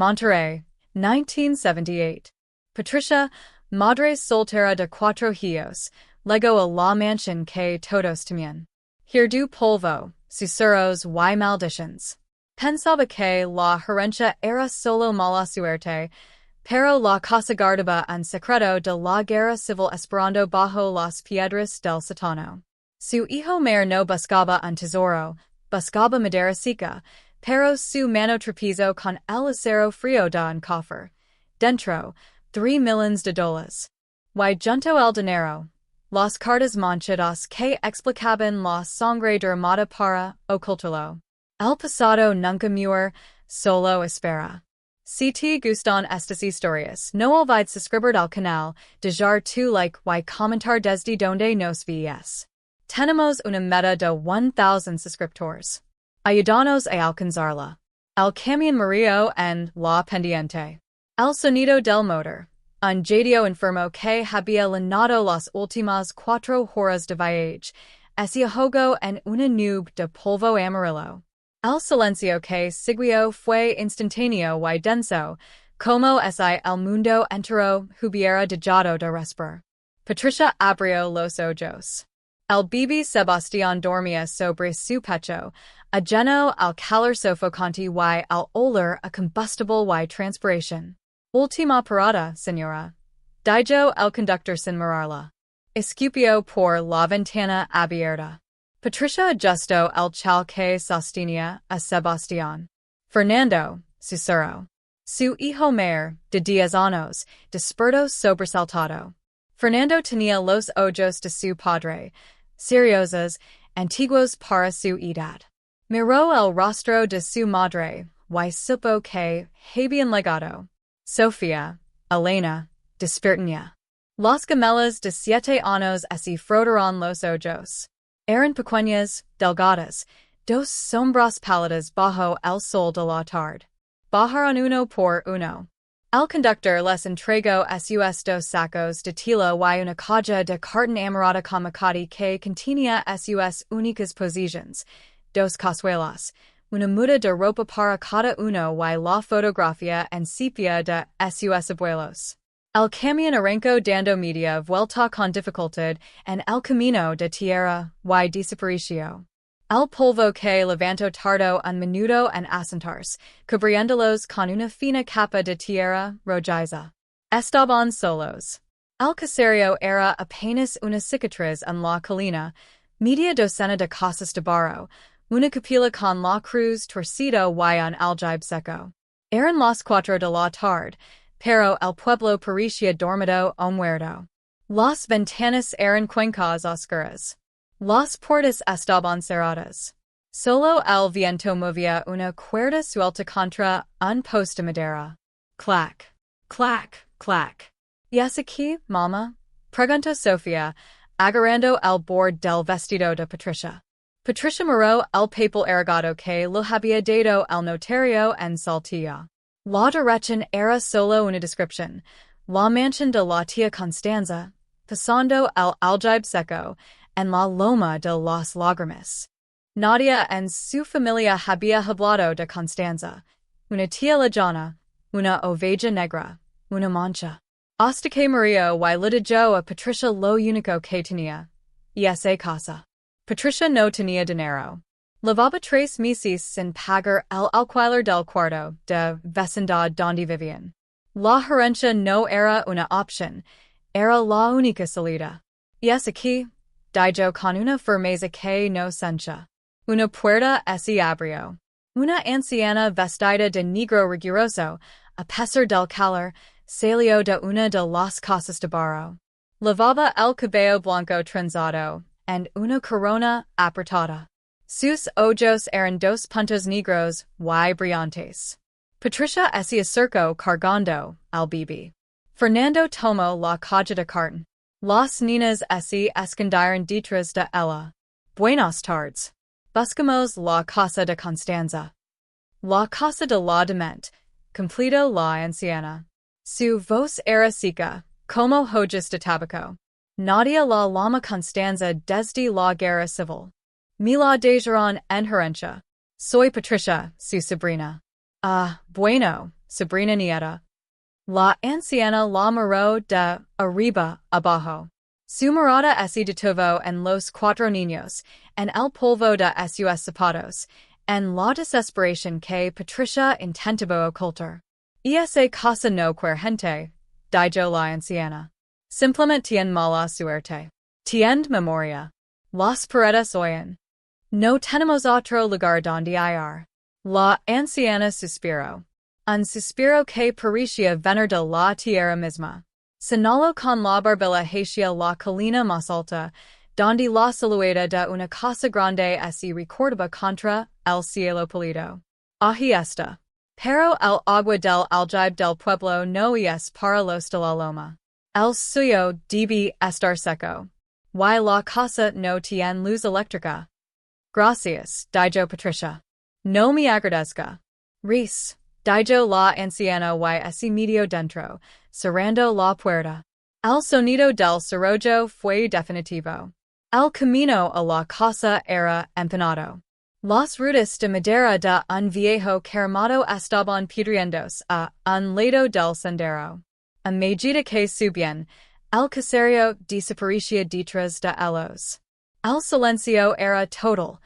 Monterrey, 1978. Patricia, madre soltera de cuatro hijos, legó a la mansión que todos temían. Heredó polvo, susurros y maldiciones. Pensaba que la herencia era solo mala suerte, pero la casa guardaba un secreto de la guerra civil esperando bajo las piedras del sótano. Su hijo mayor no buscaba un tesoro, buscaba madera seca, pero su mano tropezó con el acero frío de un cofre. Dentro, $3 million. Y junto el dinero, las cartas manchadas que explicaban la sangre derramada para ocultarlo. El pasado nunca muere, solo espera. Si te gustan estas historias, no olvides suscribir al canal, dejar tu like y comentar desde donde nos ves. Tenemos una meta de 1,000 suscriptores. Ayúdanos a alcanzarla. El camión murió en la pendiente. El sonido del motor. Un jadio enfermo que había llenado las últimas 4 horas de viaje, se ahogó en una nube de polvo amarillo. El silencio que siguió fue instantáneo y denso, como si el mundo entero hubiera dejado de respirar. Patricia abrió los ojos. El bebé Sebastián dormía sobre su pecho, ajeno al calor sofocante y al olor a combustible y transpiración. Última parada, señora. Dijo el conductor sin mirarla. Escupió por la ventana abierta. Patricia ajustó el chal que sostenía a Sebastián. Fernando, susurró. Su hijo mayor, de 10 años, despertó sobresaltado. Fernando tenía los ojos de su padre, seriosos, antiguos para su edad. Miró el rostro de su madre, y supo que habían legado. Sofía, Elena, despierta. Las gemelas de 7 años se frotaron los ojos. Eran pequeñas, delgadas, dos sombras pálidas bajo el sol de la tarde. Bajaron uno por uno. El conductor les entregó sus 2 sacos de tela y una caja de cartón amarrada con macate que contenía sus únicas posesiones, 2 cazuelas, una muda de ropa para cada uno y la fotografía en sepia de sus abuelos. El camión arrancó dando media vuelta con dificultad en el camino de tierra y desapareció. El polvo que levantó tardó un minuto en asentarse, cubriéndolos con una fina capa de tierra rojiza. Estaban solos. El caserío era apenas una cicatriz en la colina, media docena de casas de barro, una capilla con la cruz torcida y un aljibe seco. Eran las 4 de la tarde, pero el pueblo parecía dormido o muerto. Las ventanas eran cuencas oscuras. Las puertas estaban cerradas. Solo el viento movía una cuerda suelta contra un poste de madera. Clac, clac, clac. ¿Y es aquí, mamá? Preguntó Sofía, agarrando el borde del vestido de Patricia. Patricia miró el papel ergado que lo había dado el notario en Saltillo. La dirección era solo una descripción, la mansión de la tía Constanza, pasando el aljibe seco, en la loma de las lágrimas. Nadia en su familia había hablado de Constanza, una tía lejana, una oveja negra, una mancha. Hasta que murió y le dejó a Patricia lo único que tenía, y esa casa. Patricia no tenía dinero. Llevaba 3 meses sin pagar el alquiler del cuarto de vecindad donde vivían. La herencia no era una opción, era la única salida. Y es aquí, dijo con una firmeza que no cencha. Una puerta se abrió. Una anciana vestida de negro riguroso, a pesar del calor, salió de una de las casas de barro. Llevaba el cabello blanco trenzado, en una corona apretada. Sus ojos eran 2 puntos negros y brillantes. Patricia se acercó cargando al bebé. Fernando tomó la caja de cartón. Las niñas se escondieron detrás de ella. Buenas tardes. Buscamos la casa de Constanza. La casa de la demente, completó la anciana. Su voz era seca, como hojas de tabaco. Nadia la llama Constanza desde la guerra civil. Me la dejaron en herencia. Soy Patricia, su sobrina. Ah, bueno, Sabrina Nieta. La anciana la moró de arriba abajo. Su mirada ese detuvo en los cuatro niños, en el polvo de sus zapatos, en la desesperación que Patricia intentaba ocultar. Esa casa no quiere gente, dijo la anciana. Simplemente tiene mala suerte. Tiene memoria. Las paredes oyen. No tenemos otro lugar donde ir. La anciana suspiró. Un suspiro que parecía venir de la tierra misma. Señaló con la barbilla hacia la colina más alta, donde la silueta de una casa grande se recordaba contra el cielo pálido. Allí está. Pero el agua del aljibe del pueblo no es para los de la loma. El suyo debe estar seco. Y la casa no tiene luz eléctrica. Gracias, dijo Patricia. No me agradezca. Res, dijo la anciana y ese medio dentro, cerrando la puerta. El sonido del cerrojo fue definitivo. El camino a la casa era empinado. Las ruedas de madera de un viejo carromado estaban pudriéndose a un lado del sendero. A medida que subían, el caserío desaparecía detrás de ellos. El silencio era total,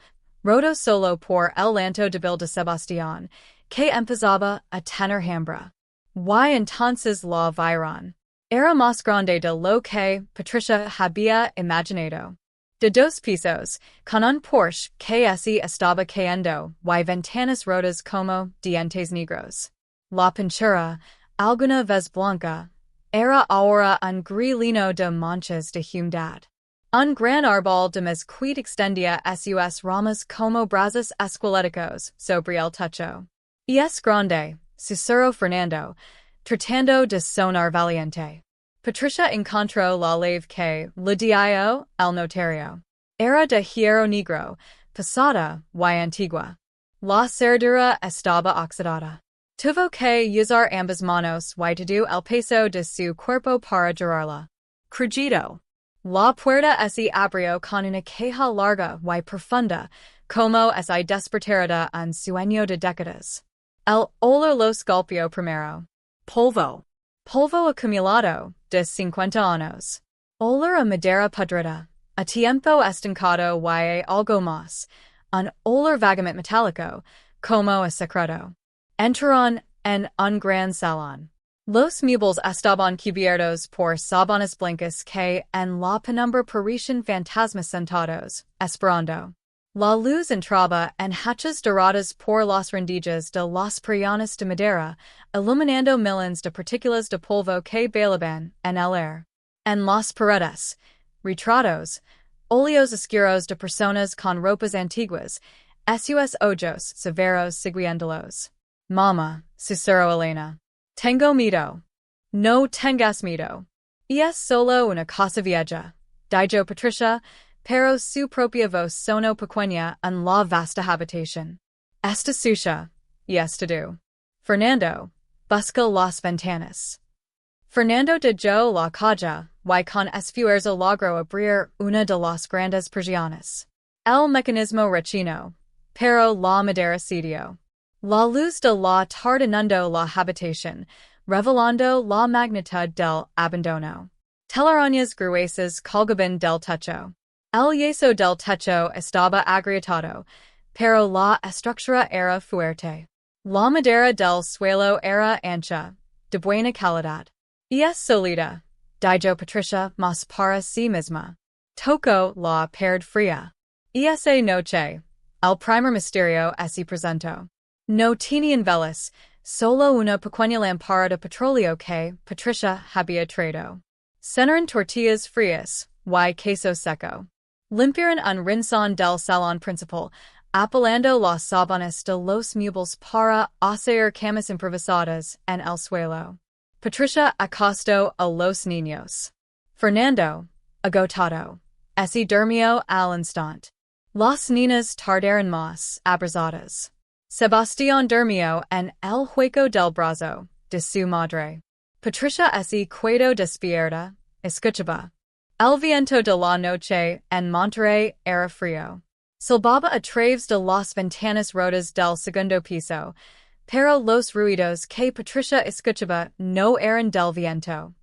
roto solo por el llanto débil de Sebastián, que empezaba a tener hambre. Y entonces la vieron. Era más grande de lo que Patricia había imaginado. De 2 pisos, con un porche que se estaba cayendo y ventanas rotas como dientes negros. La pintura, alguna vez blanca, era ahora un gris de manchas de humedad. Un gran árbol de mezquite extendía sus ramas como brazos esqueléticos sobre el techo. Y es grande, susurró Fernando, tratando de sonar valiente. Patricia encontró la llave que le dio el notario. Era de hierro negro, pesada y antigua. La cerradura estaba oxidada. Tuvo que usar ambas manos y todo el peso de su cuerpo para girarla. Crujido. La puerta se abrió con una queja larga y profunda, como si despertara un sueño de décadas. El olor los golpeó primero. Polvo. Polvo acumulado, de 50 años. Olor a madera podrida, a tiempo estancado y algo más, un olor vagamente metálico, como a secreto. Entraron en un gran salón. Los muebles estaban cubiertos por sábanas blancas que en la penumbra parecían fantasmas sentados, esperando. La luz entraba en hachas doradas por las rendijas de las persianas de madera, iluminando millones de partículas de polvo que bailaban en el aire. En las paredes, retratos, óleos oscuros de personas con ropas antiguas, sus ojos severos siguiéndolos. Mama, susurró Elena. Tengo miedo. No tengas miedo. Es solo una casa vieja, dijo Patricia, pero su propia voz sonó pequeña en la vasta habitación. Esta sucia, y todo. Fernando, busca las ventanas. Fernando dejó la caja, y con esfuerzo logró abrir una de las grandes persianas. El mecanismo rechinó, pero la madera cedió. La luz de la tarde inundó la habitación, revelando la magnitud del abandono. Telarañas gruesas colgaban del techo. El yeso del techo estaba agrietado, pero la estructura era fuerte. La madera del suelo era ancha, de buena calidad. Es sólida, dijo Patricia más para sí misma. Tocó la pared fría. Esa noche, el primer misterio se presentó. No tenían velas, solo una pequeña lámpara de petróleo que Patricia había traído. Cenaron tortillas frías, y queso seco. Limpiaron un rincón del salón principal, apilando las sábanas de los muebles para hacer camas improvisadas en el suelo. Patricia acostó a los niños. Fernando, agotado, se durmió al instante. Las niñas tardaron más abrazadas. Sebastián durmió en el hueco del brazo de su madre. Patricia se quedó despierta, escuchaba. El viento de la noche en Monterrey era frío. Silbaba a través de las ventanas rotas del segundo piso, pero los ruidos que Patricia escuchaba no eran del viento,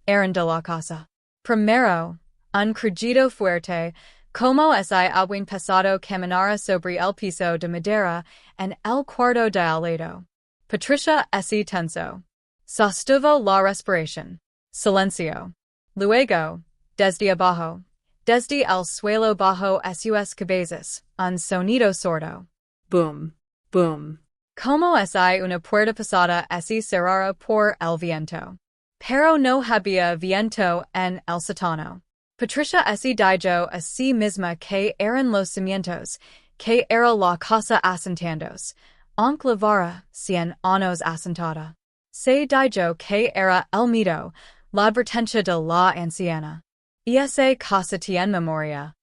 eran de la casa. Primero, un crujido fuerte, como si alguien pesado caminara sobre el piso de madera en el cuarto de al lado. Patricia se tensó. Sostuvo la respiración. Silencio. Luego, desde abajo, desde el suelo bajo sus cabezas, un sonido sordo. Boom, boom. Como si una puerta pesada se cerrara por el viento. Pero no había viento en el sótano. Patricia se dijo a sí misma que eran los cimientos, que era la casa asentándose, aunque la vara 100 años asentada. Se dijo que era el miedo, la advertencia de la anciana. Esa casa tiene memoria.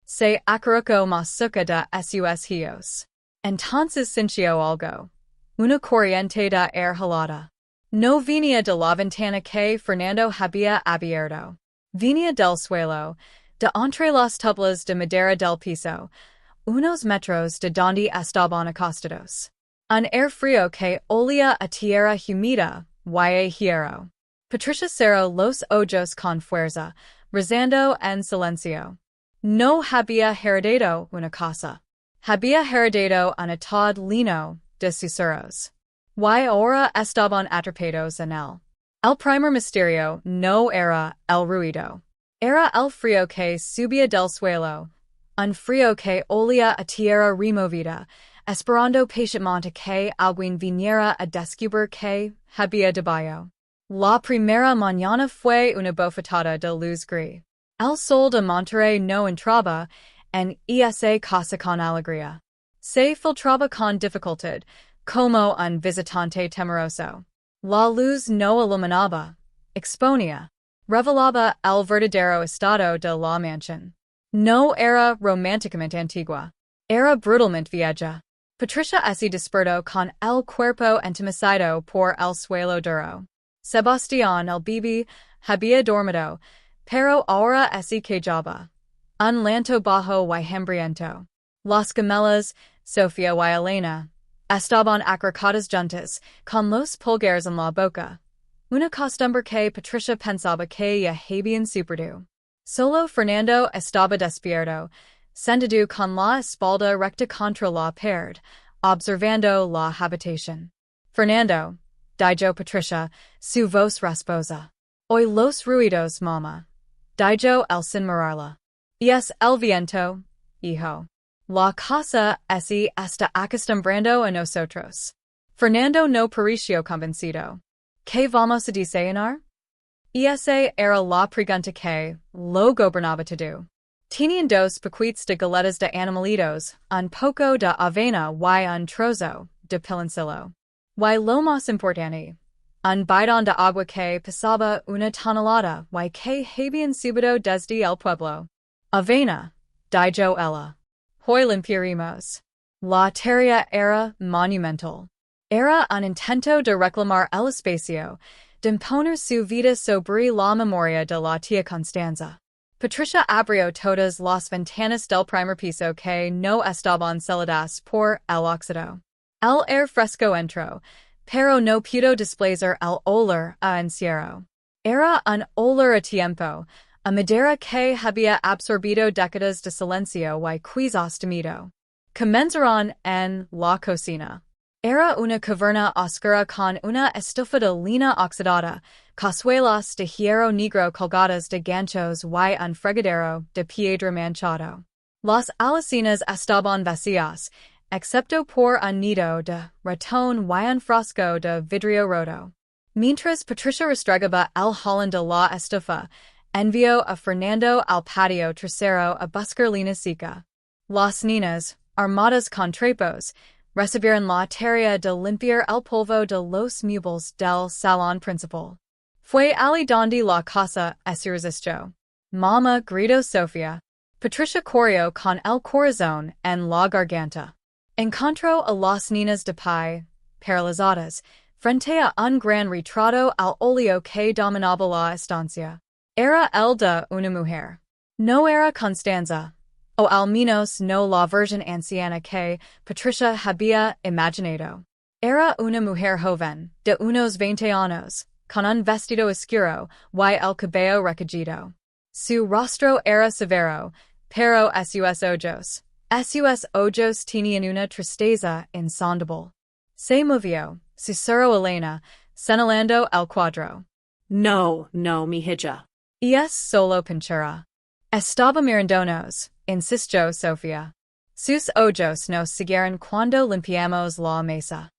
Se acurrucó más cerca de sus hijos. Entonces sintió algo. Una corriente de aire helada. No venía de la ventana que Fernando había abierto. Venía del suelo, de entre las tablas de madera del piso, unos metros de donde estaban acostados. Un aire frío que olía a tierra humida, y hierro. Patricia cerró los ojos con fuerza, rezando en silencio. No había heredado una casa. Había heredado un atad lino de susurros. Y ahora estaban atrapados en él. El primer misterio no era el ruido. Era el frío que subía del suelo. Un frío que olía a tierra removida, esperando pacientemente que alguien viniera a descubrir que había debajo. La primera mañana fue una bofetada de luz gris. El sol de Monterrey no entraba en esa casa con alegría. Se filtraba con dificultad, como un visitante temeroso. La luz no iluminaba, exponía, revelaba el verdadero estado de la mansión. No era románticamente antigua, era brutalmente vieja. Patricia se despertó con el cuerpo entumecido por el suelo duro. Sebastián el bebé había dormido, pero ahora se quejaba. Un llanto bajo y hambriento. Las gemelas, Sofía y Elena, estaban acurrucadas juntas, con los pulgares en la boca. Una costumbre que Patricia pensaba que ya habían superado. Solo Fernando estaba despierto, sentado con la espalda recta contra la pared, observando la habitación. Fernando, dijo Patricia, su voz rasposa. Oí los ruidos, mamá. Dijo el sin mirarla. Es el viento, hijo. La casa se está acostumbrando a nosotros. Fernando no pareció convencido. ¿Qué vamos a desayunar? Esa era la pregunta que lo gobernaba todo. Tenían dos paquetes de galetas de animalitos, un poco de avena y un trozo de piloncillo. Y lo más importante, un bidón de agua que pesaba una tonelada y que habían subido desde el pueblo. Avena, dijo ella. Hoy limpiaremos. La tarea era monumental. Era un intento de reclamar el espacio, de imponer su vida sobre la memoria de la tía Constanza. Patricia abrió todas las ventanas del primer piso que no estaban celadas por el óxido. El aire fresco entró, pero no pudo desplazar el olor a encierro. Era un olor a tiempo, a madera que había absorbido décadas de silencio y quizás de miedo. Comenzaron en la cocina. Era una caverna oscura con una estufa de lina oxidada, cazuelas de hierro negro colgadas de ganchos y un fregadero de piedra manchado. Las alicinas estaban vacías, excepto por un nido de ratón y un frasco de vidrio roto. Mientras Patricia restregaba el jalón de la estufa, envió a Fernando al patio trasero a buscar lina seca. Las niñas, armadas con trapos, recibieron la tarea de limpiar el polvo de los muebles del salón principal. Fue allí donde la casa se resistió. Mamá, gritó Sofía. Patricia corrió con el corazón en la garganta. Encontró a las niñas de pie, paralizadas, frente a un gran retrato al óleo que dominaba la estancia. Era el de una mujer. No era Constanza, o al menos no la virgen anciana que Patricia había imaginado. Era una mujer joven, de unos 20 años, con un vestido oscuro, y el cabello recogido. Su rostro era severo, pero sus ojos tenían una tristeza insondable. Se movió, susurró Elena, señalando el cuadro. No, no, mi hija. Es solo pintura. Estaba mirándonos, insistió Sofía. Sus ojos nos siguieron cuando limpiamos la mesa.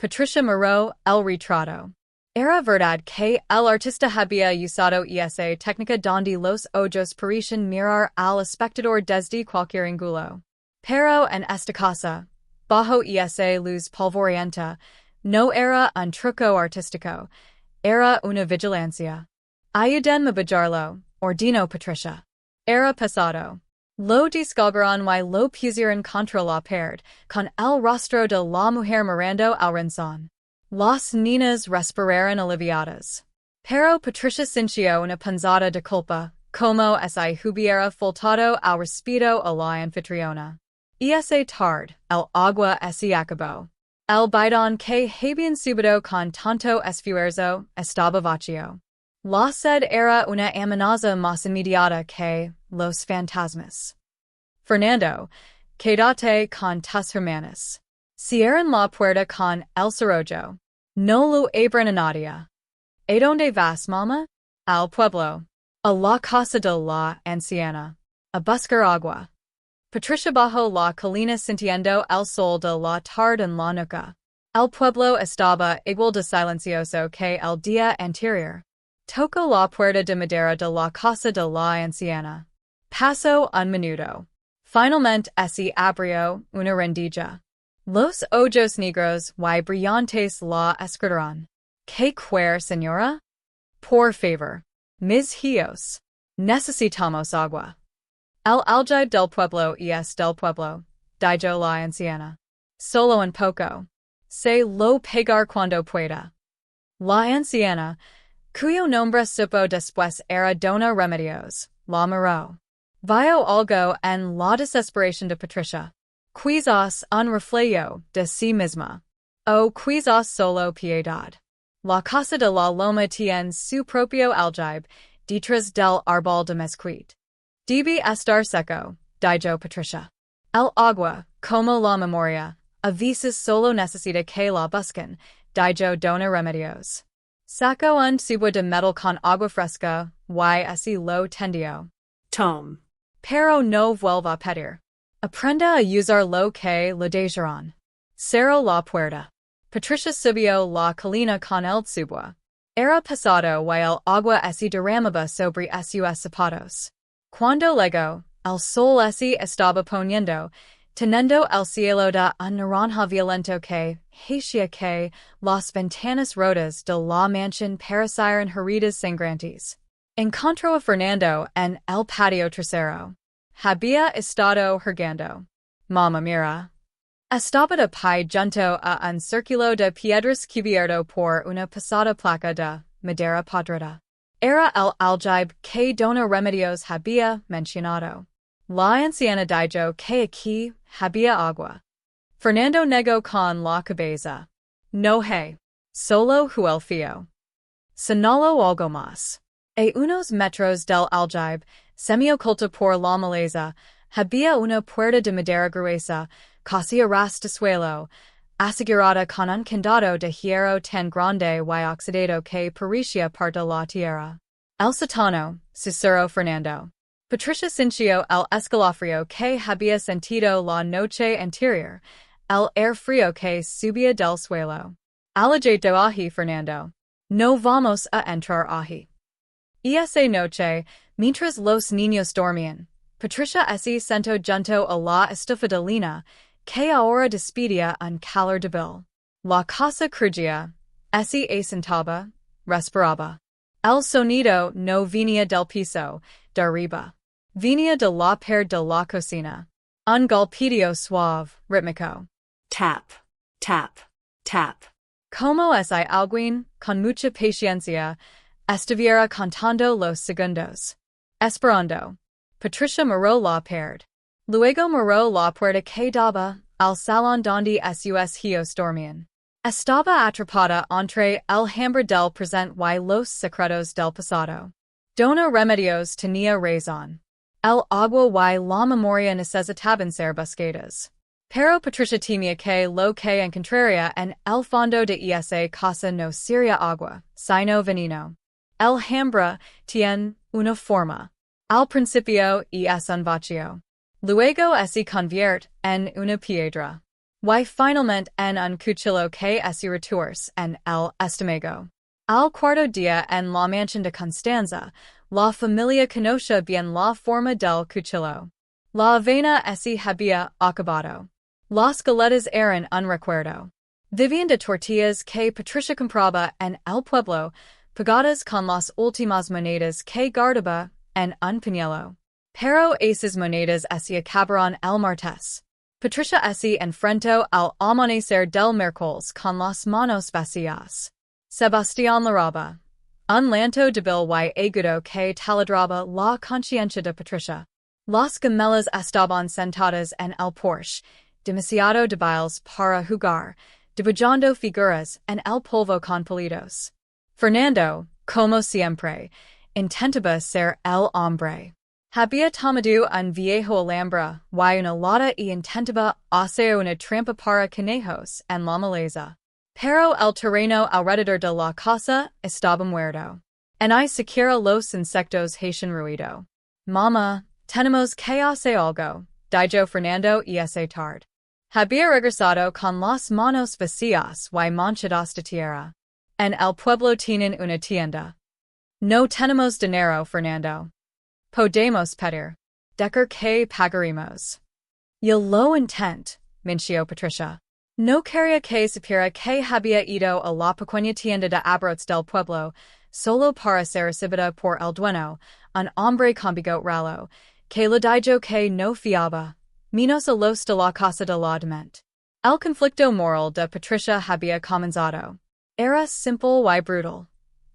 Patricia miró el retrato. Era verdad que el artista había usado esa técnica donde los ojos parecían mirar al espectador desde cualquier ángulo. Pero en esta casa, bajo esa luz polvorienta, no era un truco artístico, era una vigilancia. Ayúdenme a bajarlo, ordenó Patricia. Era pasado. Lo descolgaron y lo pusieron contra la pared, con el rostro de la mujer mirando al rincón. Las niñas respiraron aliviadas. Pero Patricia sintió una punzada de culpa, como si hubiera faltado al respeto a la anfitriona. Esa tarde, el agua se acabó. El bidón que habían subido con tanto esfuerzo estaba vacío. La sed era una amenaza más inmediata que los fantasmas. Fernando, quédate con tus hermanas. Cierran la puerta con el cerrojo. No lo abran a nadie. ¿A dónde vas, mamá? Al pueblo. A la casa de la anciana. A buscar agua. Patricia bajó la colina sintiendo el sol de la tarde en la nuca. El pueblo estaba igual de silencioso que el día anterior. Tocó la puerta de madera de la casa de la anciana. Pasó un minuto. Finalmente se abrió una rendija. Los ojos negros y brillantes la escucharon. ¿Qué quiere, señora? Por favor. Mis hijos. Necesitamos agua. El aljibe del pueblo es del pueblo, dijo la anciana. Solo un poco. Se lo pagar cuando pueda. La anciana, cuyo nombre supo después era Dona Remedios, la miró. Vio algo en la desesperación de Patricia. Quizás un reflejo de sí misma. O quizás solo piedad. La casa de la loma tiene su propio aljibe, detrás del árbol de mezquite. Debe estar seco, dijo Patricia. El agua, como la memoria, a veces solo necesita que la busquen, dijo Dona Remedios. Sacó un tubo de metal con agua fresca, y así lo tendió. Tome. Pero no vuelva a pedir. Aprenda a usar lo que le dejaron. Cerró la puerta. Patricia subió la colina con el tubo. Era pasado y el agua se derramaba sobre sus zapatos. Cuando llegó, el sol se estaba poniendo, teniendo el cielo de un naranja violento que hacía que las ventanas rotas de la mansión parecieran heridas sangrantes. Encontró a Fernando en el patio trasero. Había estado jugando. Mamá mira. Estaba de pie junto a un círculo de piedras cubierto por una pesada placa de madera podrida. Era el aljibe que Dona Remedios había mencionado. La anciana dijo que aquí había agua. Fernando negó con la cabeza. No hay. Solo el fío. Señaló algo más. A unos metros del aljibe, semi-oculta por la maleza, había una puerta de madera gruesa, casi a ras de suelo, asegurada con un candado de hierro tan grande y oxidado que parecía parte de la tierra. El sótano, susurró Fernando. Patricia sintió el escalofrío que había sentido la noche anterior, el aire frío que subía del suelo. Alejado allí, Fernando. No vamos a entrar allí. Esa noche, mientras los niños dormían, Patricia se sentó junto a la estufa de lina, que ahora despedía un calor débil. La casa crujía, se asentaba, respiraba. El sonido no venía del piso, de arriba. Venía de la pared de la cocina. Un golpetío suave, rítmico. Tap, tap, tap. Como si alguien, con mucha paciencia, estuviera contando los segundos. Esperando. Patricia miró la pared. Luego miró la puerta que daba al salón donde sus hijos dormían. Estaba atrapada entre el hambre del presente y los secretos del pasado. Dona remedios tenía razón. El agua y la memoria necesitaban ser buscadas. Pero Patricia temía que lo que encontraría en el fondo de esa casa no sería agua, sino veneno. El hambre tiene una forma. Al principio es un vacío. Luego se convierte en una piedra. Y finalmente en un cuchillo que se retuerce en el estómago. Al cuarto día en la mansión de Constanza, la familia conoce bien la forma del cuchillo. La avena se había acabado. Las galetas eran un recuerdo. Vivían de tortillas que Patricia compraba en el pueblo, pagadas con las últimas monedas que guardaba en un pañuelo. Pero esas monedas se acabaron el martes. Patricia se enfrentó al amanecer del miércoles con las manos vacías. Sebastián Larraba. Un llanto débil y agudo que taladraba la conciencia de Patricia. Las gemelas estaban sentadas en el porche, demasiado débiles para jugar, dibujando figuras en el polvo con palitos. Fernando, como siempre, intentaba ser el hombre. Había tomado un viejo alambre y una lata y intentaba hacer una trampa para conejos en la maleza. Pero el terreno alrededor de la casa estaba muerto. Ni siquiera los insectos hacían ruido. Mamá, tenemos que hacer algo, dijo Fernando esa tarde. Había regresado con las manos vacías y manchadas de tierra. En el pueblo tienen una tienda. No tenemos dinero, Fernando. Podemos pedir. Decker que pagaremos. Yo lo intent, minció Patricia. No quería que supiera que había ido a la pequeña tienda de abarrotes del pueblo, solo para ser recibida por el dueño, un hombre con bigote ralo, que le dijo que no fiaba, menos a los de la casa de la demente. El conflicto moral de Patricia había comenzado. Era simple y brutal.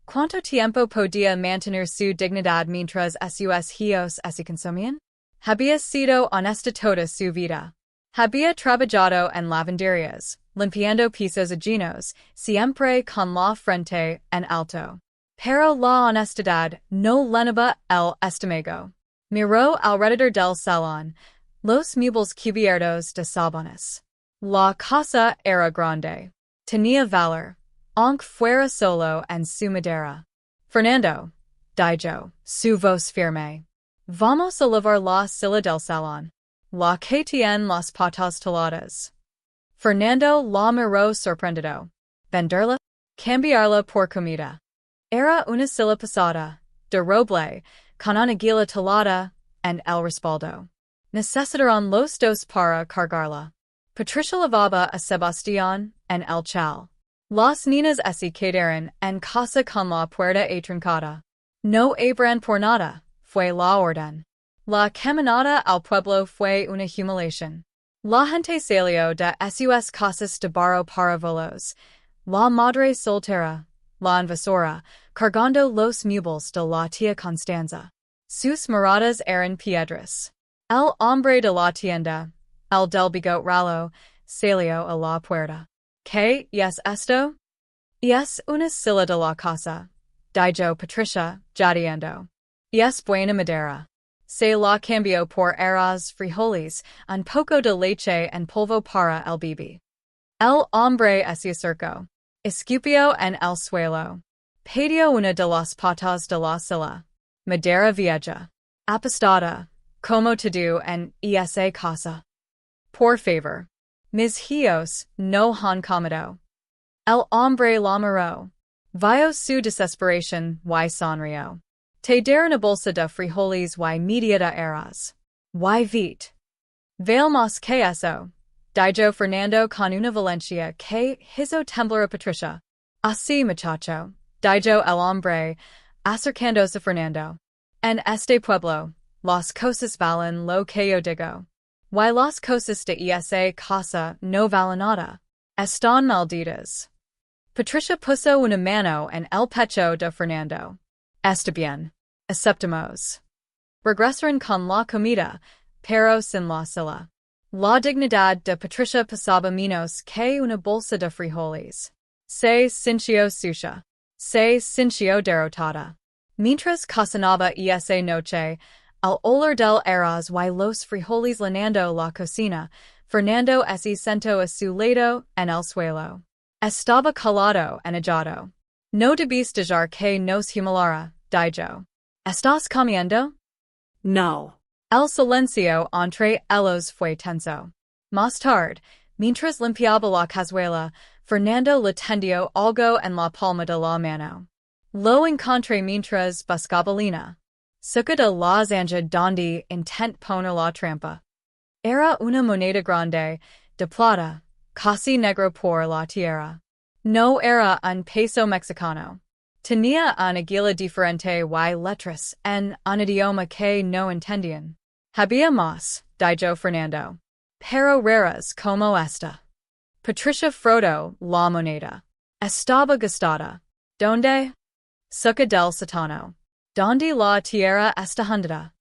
¿Cuánto tiempo podía mantener su dignidad mientras sus hijos se consumían? Había sido honesta toda su vida. Había trabajado en lavanderias, limpiando pisos ajenos, siempre con la frente en alto. Pero la honestidad no llenaba el estómago. Miró alrededor del salón, los muebles cubiertos de sábanas. La casa era grande. Tenía valor, aunque fuera solo en su madera. Fernando, dijo, su voz firme. Vamos a lavar la silla del salón. La que tiene las patas taladas. Fernando la miró sorprendido. ¿Venderla? Cambiarla por comida. Era una silla pesada, de roble, con una guila talada, en el respaldo. Necesitaron los dos para cargarla. Patricia lavaba a Sebastián en el chal. Las niñas se quedaron en casa con la puerta atrancada. No abran por nada, fue la orden. La caminata al pueblo fue una humiliación. La gente salió de sus casas de barro para volos. La madre soltera, la invasora, cargando los muebles de la tía Constanza. Sus miradas eran piedras. El hombre de la tienda, el del bigote ralo, salió a la puerta. ¿Qué es esto? Es una silla de la casa, dijo Patricia, jadeando. Es buena madera. Se la cambió por arroz, frijoles, un poco de leche en polvo para el bebé. El hombre se acercó. Escupió en el suelo. Pidió una de las patas de la silla. Madera vieja. Apestada. Como todo en esa casa. Por favor. Mis hijos no han comido. El hombre la miró. Vio su desesperación y sonrió. Te daré una bolsa de frijoles y media de arroz. Y vite. Vale más que eso, dijo Fernando con una valencia que hizo temblar a Patricia. Así muchacho, dijo el hombre, acercándose a Fernando. En este pueblo, las cosas valen lo que yo digo. Y las cosas de esa casa no valen nada. Están malditas. Patricia puso una mano en el pecho de Fernando. Está bien. Aceptamos. Regresaron con la comida, pero sin la silla. La dignidad de Patricia pasaba menos que una bolsa de frijoles. Se sintió sucia. Se sintió derrotada. Mientras cocinaba esa noche, al olor del arroz y los frijoles llenando la cocina, Fernando se sentó a su lado en el suelo. Estaba calado y enojado. No debís dejar que nos humilara, dijo. ¿Estás comiendo? No. El silencio entre ellos fue tenso. Más tarde, mientras limpiaba la cazuela, Fernando le tendió algo en la palma de la mano. Lo encontré mientras buscaba lina. Suca de la zanja donde intent poner la trampa. Era una moneda grande, de plata, casi negro por la tierra. No era un peso mexicano. Tenía una aguila diferente y letras en un idioma que no entendían. Había más, dijo Fernando. Pero raras como esta. Patricia frotó la moneda. Estaba gastada. ¿Dónde? Suca del sótano. ¿Dónde la tierra está hundida?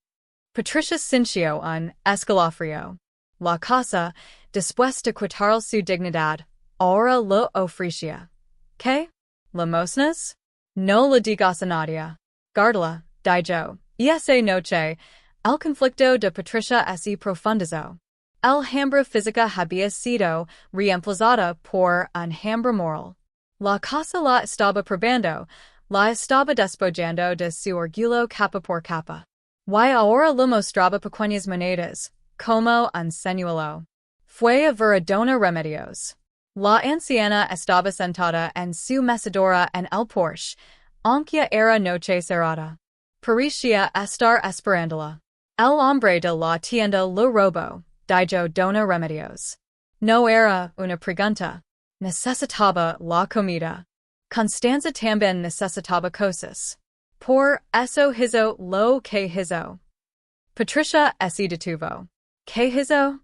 Patricia sintió un escalofrío. La casa, después de quitar su dignidad, ahora lo ofrecía. ¿Qué? ¿Limosnas? No le digas a nadie. Guárdala, dijo. Esa noche, el conflicto de Patricia se profundizó. El hambre física había sido reemplazada por un hambre moral. La casa la estaba probando, la estaba despojando de su orgullo capa por capa. Y ahora le mostraba pequeñas monedas, como un señuelo. Fue a veradona remedios. La anciana estaba sentada en su mecedora en el porche, aunque era noche cerrada. Parecía estar esperándola. El hombre de la tienda lo robó, dijo Dona Remedios. No era una pregunta. Necesitaba la comida. Constanza también necesitaba cosas. Por eso hizo lo que hizo. Patricia se detuvo. ¿Qué hizo?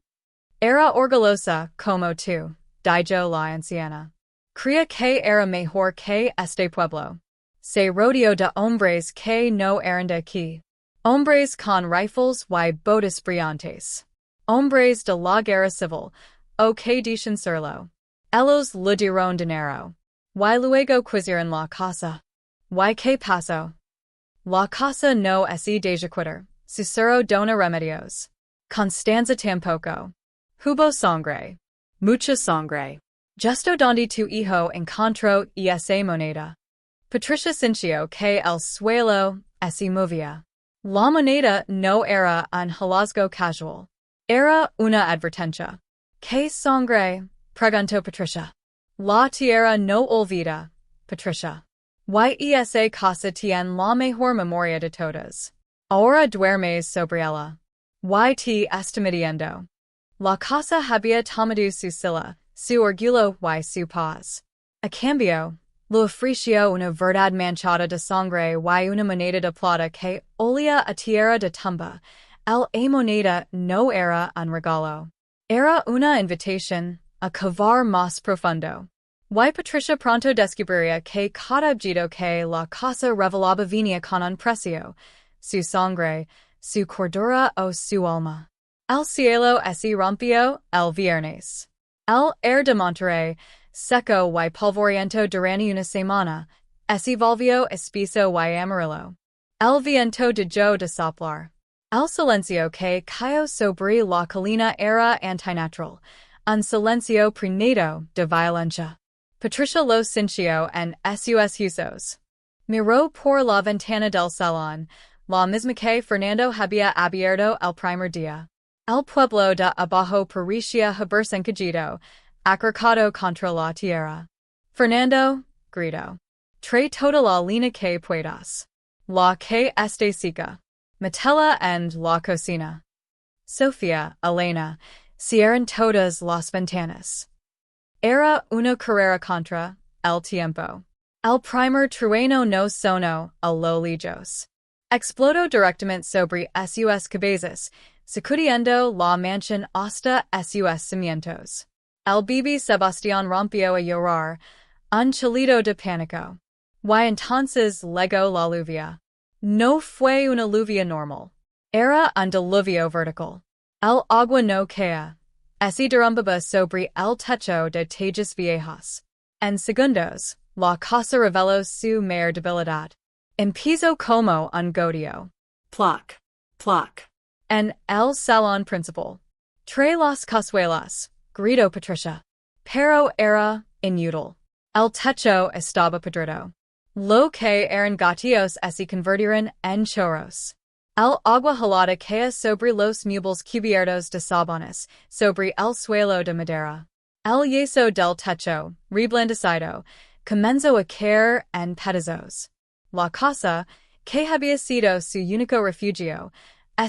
Era orgullosa como tú, dijo la anciana. Creía que era mejor que este pueblo. Se rodeó de hombres que no eran de aquí. Hombres con rifles y botas brillantes. Hombres de la guerra civil, o que dicen serlo. Ellos le dieron dinero. Y luego quisieron la casa. ¿Y qué pasó? La casa no se deja quitar, susurró Dona Remedios. Constanza tampoco. Hubo sangre. Mucha sangre. Justo donde tu hijo encontró esa moneda. Patricia sintió que el suelo se movía. La moneda no era un hallazgo casual. Era una advertencia. ¿Qué sangre? Preguntó Patricia. La tierra no olvida, Patricia. Y esa casa tiene la mejor memoria de todas. Ahora duermes sobre ella. Y te está midiendo. La casa había tomado su sila, su orgullo y su paz. A cambio, le ofreció una verdad manchada de sangre y una moneda de plata que olía a tierra de tumba. El moneda no era un regalo. Era una invitación a cavar más profundo. Y Patricia pronto descubriría que cada objeto que la casa revelaba venía con un precio, su sangre, su cordura o su alma. El cielo se rompió el viernes. El aire de Monterrey, seco y polvoriento durante una semana, se volvió espeso y amarillo. El viento dejó de soplar. El silencio que cayó sobre la colina era antinatural, un silencio preñado de violencia. Patricia lo sintió en sus huesos. Miró por la ventana del salón, la misma que Fernando había abierto el primer día. El pueblo de abajo parecía haberse encogido, acurrucado contra la tierra. Fernando, gritó. Trae toda la lina que puedas. La que esté seca. Metela en la cocina. Sofía, Elena, cierran todas las ventanas. Era una carrera contra el tiempo. El primer trueno no sonó a lo lejos. Explotó directamente sobre sus cabezas, sacudiendo la mansión hasta sus cimientos. El bebé Sebastián rompió a llorar, un chillido de pánico. Y entonces llegó la lluvia. No fue una lluvia normal. Era un diluvio vertical. El agua no caía. ese derrumbaba sobre el techo de tejas viejas. En segundos, la casa reveló su mayor debilidad. Empezó como un godio. Pluck, pluck. En el salón principal. Trae las cazuelas, gritó Patricia. Pero era inútil. El techo estaba podrido. Lo que eran gatillos se convirtieron en chorros. El agua helada caía sobre los muebles cubiertos de sábanas, sobre el suelo de madera. El yeso del techo, reblandecido, comenzó a caer en pedazos. La casa, que había sido su único refugio,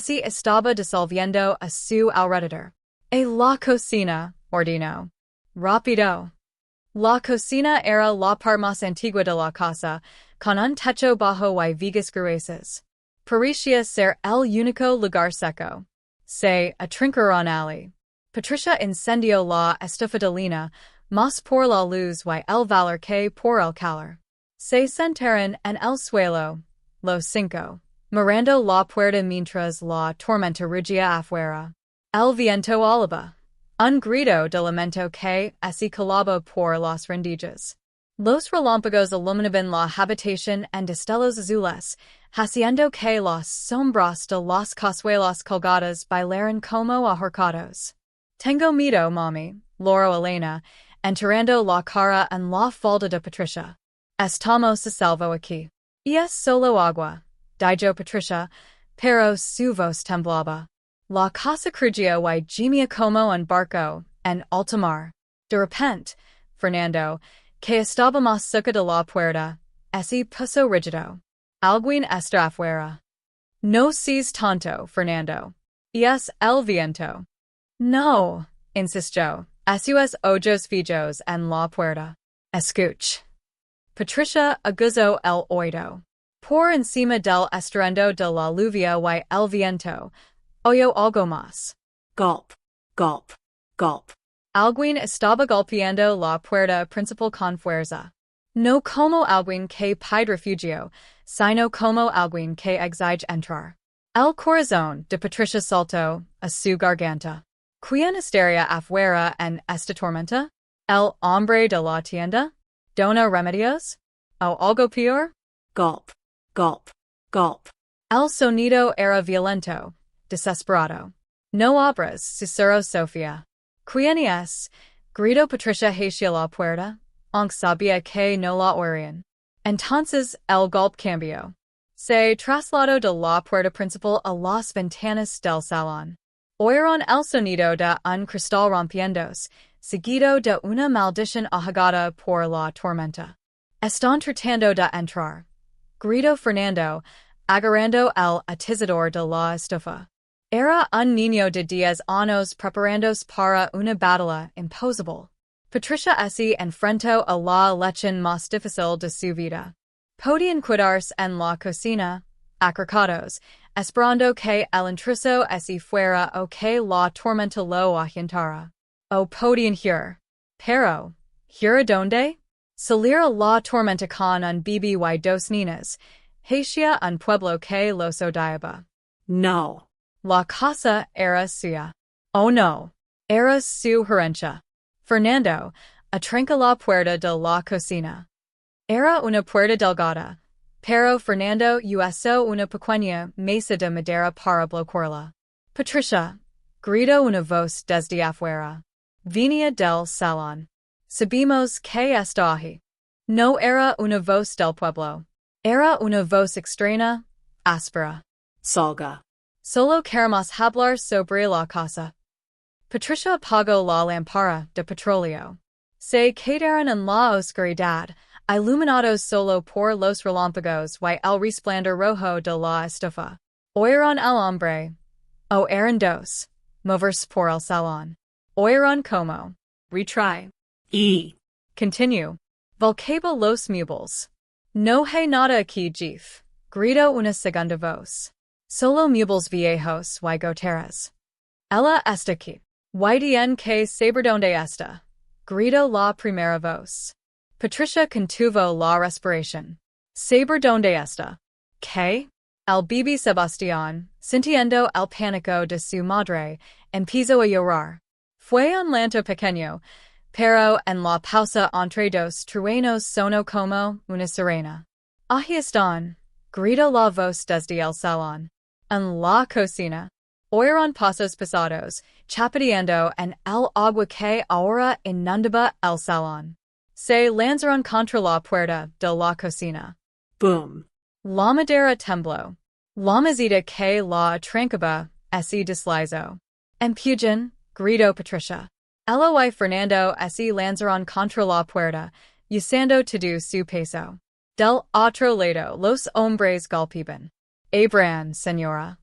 se estaba disolviendo a su alrededor. La cocina, ordenó. Rápido. La cocina era la parte más antigua de la casa, con un techo bajo y vigas gruesas. Parecía ser el único lugar seco. Se atrincaron allí. Patricia incendió la estufa de leña, más por la luz y el valor que por el calor. Se sentaron en el suelo, los cinco, mirando la puerta mientras la tormenta rugía afuera. El viento alaba. Un grito de lamento que se colaba por las rendijas. Los relámpagos iluminaban la habitación en destellos azules, haciendo que las sombras de las cazuelas colgadas bailaran como ahorcados. Tengo miedo, mami, loro Elena, enterrando la cara en la falda de Patricia. Estamos a salvo aquí. Y es solo agua, dijo Patricia, pero su voz temblaba. La casa crujía y gemía como un barco en alta mar. De repente, Fernando, que estaba más cerca de la puerta, se puso rígido. Alguien está afuera. No seas tonto, Fernando. Y es el viento. No, insistió, a sus ojos fijos en la puerta. Escuch. Patricia aguzó el oído. Por encima del estruendo de la lluvia y el viento, oyó algo más. Gulp, gulp, gulp. Alguien estaba golpeando la puerta principal con fuerza. No como alguien que pide refugio, sino como alguien que exige entrar. El corazón de Patricia saltó a su garganta. ¿Quién estaría afuera en esta tormenta? ¿El hombre de la tienda? ¿Dona remedios? ¿O algo peor? Gulp, gulp, gulp. El sonido era violento, desesperado. No abras, susurró Sofía. ¿Quién es? Gritó Patricia hacia la puerta, aunque sabía que no la oirían. Entonces el golpe cambió. Se trasladó de la puerta principal a las ventanas del salón. Oyeron el sonido de un cristal rompiéndose, seguido de una maldición ahogada por la tormenta. Están tratando de entrar, gritó Fernando, agarrando el atizador de la estufa. Era un niño de 10 años preparándose para una batalla imposible. Patricia se enfrentó a la lección más difícil de su vida. Podían quedarse en la cocina, acurrucados, esperando que el intruso se fuera o que la tormenta lo ahuyentara. O podían huir. Pero, ¿huir a dónde? Salir a la tormenta con un bebé y dos niñas, hacia un pueblo que los odiaba. No. La casa era suya. Oh no. Era su herencia. Fernando, atranca la puerta de la cocina. Era una puerta delgada, pero Fernando usó una pequeña mesa de madera para bloquearla. Patricia, gritó una voz desde afuera. Venía del salón. Sabemos que está ahí. No era una voz del pueblo. Era una voz extraña, áspera. Salga. Solo queremos hablar sobre la casa. Patricia apagó la lámpara de petróleo. Se quedaron en la oscuridad, iluminados solo por los relámpagos y el resplandor rojo de la estufa. Oyeron el hombre. O eran dos. Moverse por el salón. Oyeron como. Retry. E. Continue. Volcaba los muebles. No hay nada aquí, Jeff. Gritó una segunda voz. Solo muebles viejos y goteras. Ella está aquí. Y bien que saber dónde está. Gritó la primera voz. Patricia contuvo la respiración. Saber dónde está. ¿Qué? El bebé Sebastián, sintiendo el pánico de su madre, empezó a llorar. Fue un lanto pequeño, pero en la pausa entre dos truenos sonó como una sirena. Ahí están, gritó la voz desde el salón. En la cocina. Oyeron pasos pesados, chapoteando en el agua que ahora inundaba el salón. Se lanzaron contra la puerta de la cocina. Boom. La madera tembló. La mesita que la trancaba se deslizó. Empujen, gritó Patricia. Ella y Fernando se lanzaron contra la puerta, usando todo su peso. Del otro lado los hombres golpeaban. Abran, señora.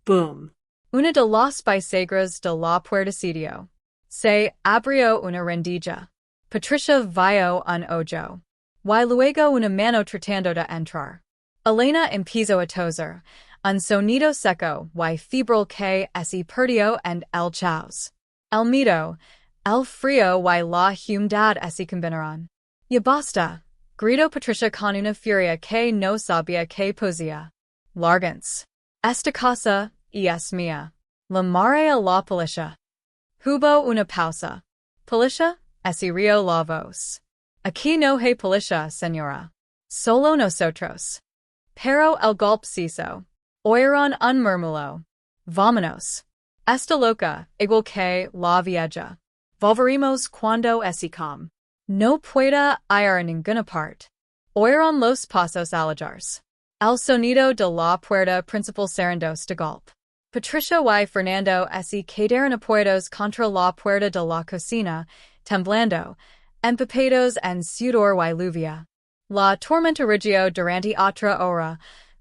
Boom. Una de las bisagras de la puerta cedió. Se abrió una rendija. Patricia vio un ojo. Y luego una mano tratando de entrar. Elena empezó a toser. Un sonido seco y febril que se perdió en el caos. El miedo, el frío y la humedad se combinaron. Ya basta, gritó Patricia con una furia que no sabía que poseía. Largans. Esta casa es mía. La maré a la policía. Hubo una pausa. Policía, se rió la voz. Aquí no hay policía, señora. Solo nosotros. Pero el golpe cesó. Oyeron un murmullo. Vámonos. Esta loca, igual que la vieja. Volveremos cuando com. No puede ir a ninguna parte. Oyeron los pasos alejars. El sonido de la puerta principal serendos de golpe. Patricia y Fernando se quedaron apoyados contra la puerta de la cocina, temblando, empapados en sudor y lluvia. La tormenta rigió durante otra hora,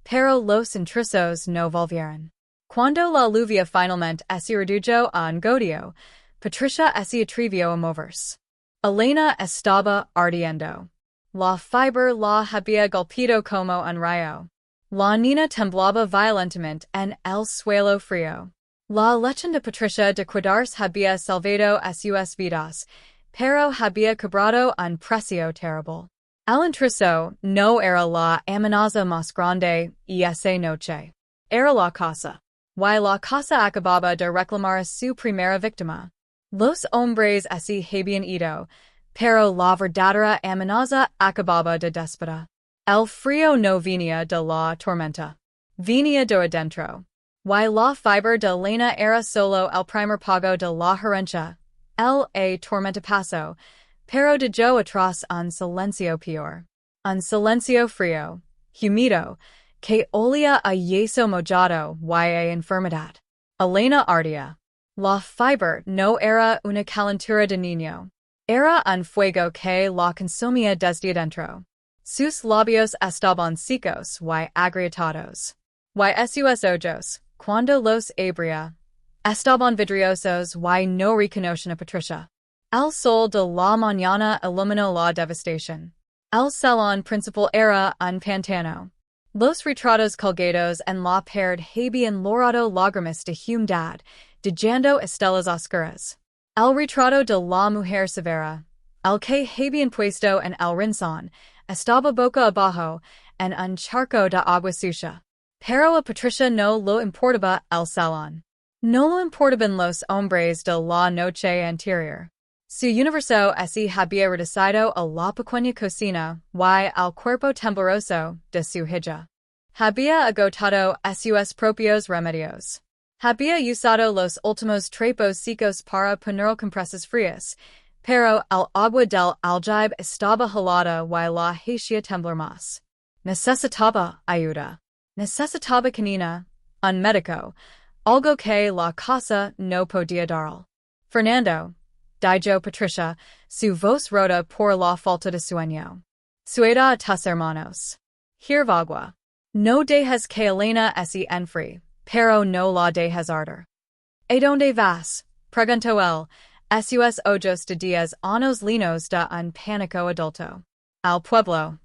pero los intrusos no volvieron. Cuando la lluvia finalmente se redujo a un godillo, Patricia se atrevió a moverse. Elena estaba ardiendo. La fiebre la había golpeado como un rayo. La niña temblaba violentamente en el suelo frío. La leche de Patricia de cuidarse había salvado a sus vidas, pero había cobrado un precio terrible. El intruso no era la amenaza más grande esa noche. Era la casa. Y la casa acababa de reclamar a su primera víctima. Los hombres se habían ido, pero la verdadera amenaza acababa de despertar. El frío no venía de la tormenta. Venía de adentro. Y la fiebre de Elena era solo el primer pago de la herencia. Tormenta pasó, pero dejó atrás un silencio peor. Un silencio frío, humido, que olía a yeso mojado y a enfermedad. Elena ardía. La fiebre no era una calentura de niño. Era un fuego que la consumía desde adentro. Sus labios estaban secos y agrietados. Y sus ojos, cuando los abría, estaban vidriosos y no reconocían a Patricia. El sol de la mañana iluminó la devastación. El salón principal era un pantano. Los retratos colgados en la pared habían logrado lágrimas de humedad, dejando estelas oscuras. El retrato de la mujer severa, el que habían puesto en el rincón, estaba boca abajo en un charco de agua sucia. Pero a Patricia no lo importaba el salón. No lo importaban los hombres de la noche anterior. Su universo se había reducido a la pequeña cocina y al cuerpo tembloroso de su hija. Había agotado sus propios remedios. Había usado los últimos trapos secos para poner compresas frías, pero el agua del aljibe estaba helada y la hacía temblar más. Necesitaba ayuda. Necesitaba canina, un médico, algo que la casa no podía dar. Fernando, dijo Patricia, su voz rota por la falta de sueño. Sueda a tus hermanos. Hirvagua. No dejes que Elena se enfríe, pero no la dejes arder. ¿A dónde vas? Preguntó él, sus ojos de 10 años linos de un pánico adulto. Al pueblo.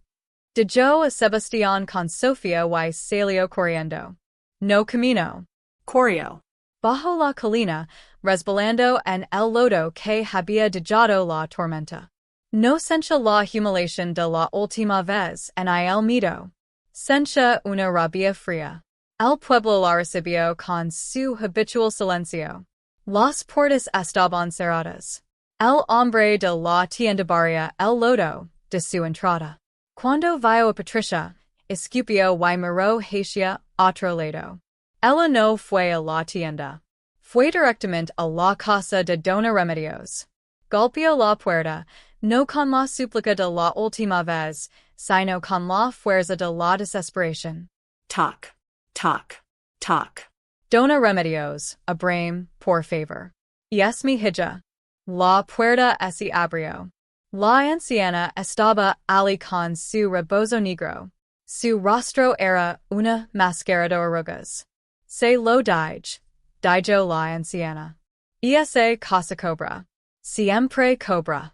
Dijo a Sebastián con Sofía y salió corriendo. No camino. Corrió. Bajo la colina, resbalando en el lodo que había dejado la tormenta. No sentía la humiliación de la última vez en el miedo. Sentía una rabia fría. El pueblo la recibió con su habitual silencio. Las puertas estaban cerradas. El hombre de la tienda barría el lodo de su entrada. Cuando vio a Patricia, escupió y miró hacia otro lado. Ella no fue a la tienda. Fue directamente a la casa de Dona Remedios. Golpeó la puerta, no con la súplica de la última vez, sino con la fuerza de la desesperación. Toc, toc, toc. Dona Remedios, abrame, por favor. Yes, mi hija. La puerta se abrió. La anciana estaba allí con su rebozo negro. Su rostro era una máscara de arrugas. Se lo dijo la anciana. Esa casa cobra. Siempre cobra.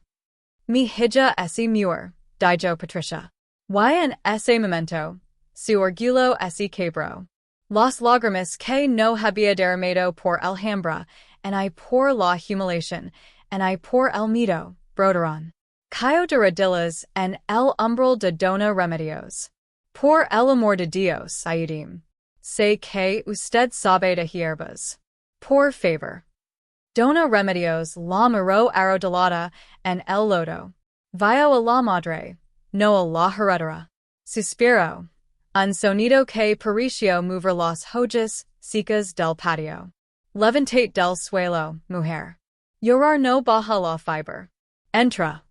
Mi hija es mujer, dijo Patricia. Y en ese momento, su orgullo se quebró. Las lágrimas que no había derramado por Alhambra, and I por la humiliación, and I por el miedo, brotaron. Cayó de rodillas en el umbral de Dona Remedios. Por el amor de Dios, ayúdame. Sé que usted sabe de hierbas. Por favor. Dona Remedios la miró arrodillada en el lodo. Vio a la madre, no a la heredera. Suspiró. Un sonido que pareció mover las hojas secas del patio. Levantate del suelo, mujer. Llorar no baja la fibra. Entra.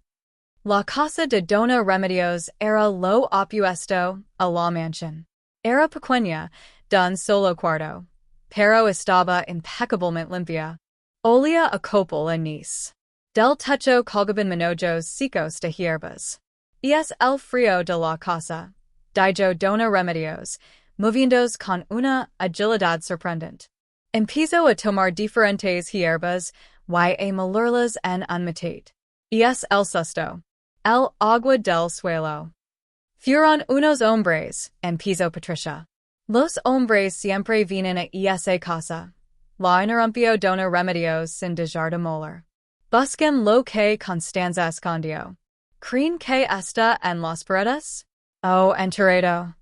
La casa de Dona Remedios era lo opuesto a la mansión. Era pequeña, de un solo cuarto, pero estaba impecablemente limpia. Olía a copal anís. Del techo colgaban manojos secos de hierbas. Es el frío de la casa, dijo Dona Remedios, moviéndose con una agilidad sorprendente. Empezó a tomar diferentes hierbas y a molerlas en un matate. Es el susto. El agua del suelo. Fueron unos hombres, empezó Patricia. Los hombres siempre vienen a esa casa. La interrumpió Dona Remedios sin dejar de moler. Busquen lo que Constanza escondió. ¿Creen que está en las paredes? Oh, enterrado.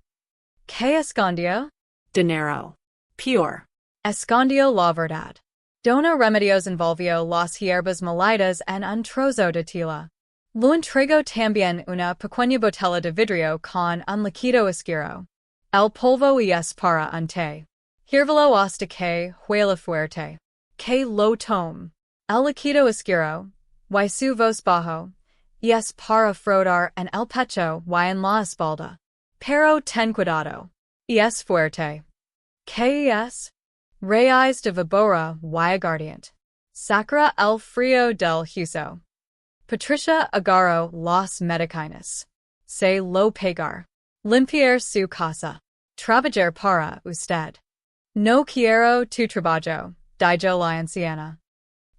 ¿Qué escondió? Dinero. Pure. Escondió la verdad. Dona Remedios envolvió las hierbas molidas en un trozo de tela. Lo entregó también una pequeña botella de vidrio con un líquido oscuro. El polvo es para un té. Hirvelo hasta que huela fuerte. Que lo tome. El líquido oscuro, y su voz bajo, es para frotar en el pecho y en la espalda. Pero ten cuidado. Es fuerte. ¿Qué es? Rayos de vibora y aguardiente. Sacra el frío del hueso. Patricia agarró las medicinas. Se lo pegar. Limpiar su casa. Trabajar para usted. No quiero tu trabajo, dijo la anciana.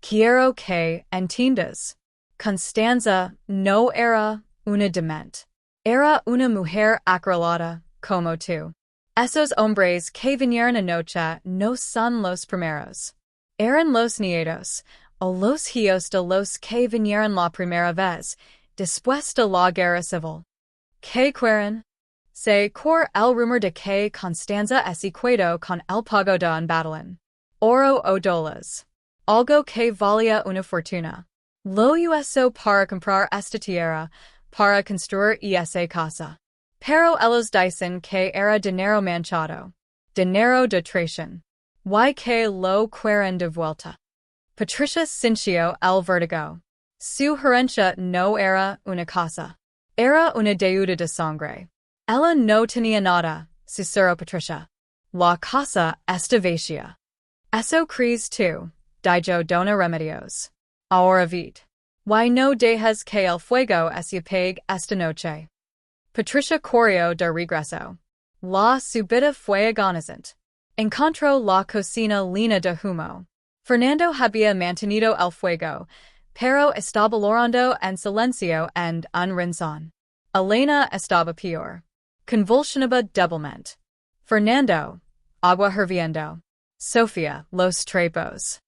Quiero que entiendas. Constanza no era una demente. Era una mujer acrolada, como tú. Esos hombres que vinieron anoche no son los primeros. Eran los nietos, o los hijos de los que vinieron la primera vez, después de la guerra civil. ¿Qué quieren? Se corre el rumor de que Constanza se quedó con el pago de un batalón. Oro o dólares. Algo que valía una fortuna. Lo usó para comprar esta tierra, para construir esa casa. Pero ellos dicen que era dinero manchado. Dinero de traición. Y que lo quieren de vuelta. Patricia sintió el vértigo. Su herencia no era una casa. Era una deuda de sangre. Ella no tenía nada, susurró Patricia. La casa está vacía. Eso crees tú, dijo Dona Remedios. Ahora vete. Y no dejes que el fuego se apague esta noche. Patricia corrió de regreso. La subida fue agonizante. Encontró la cocina llena de humo. Fernando había mantenido el fuego, pero estaba llorando en silencio en un rincón. Elena estaba peor. Convulsionaba débilmente. Fernando, agua hirviendo. Sofía, los trapos.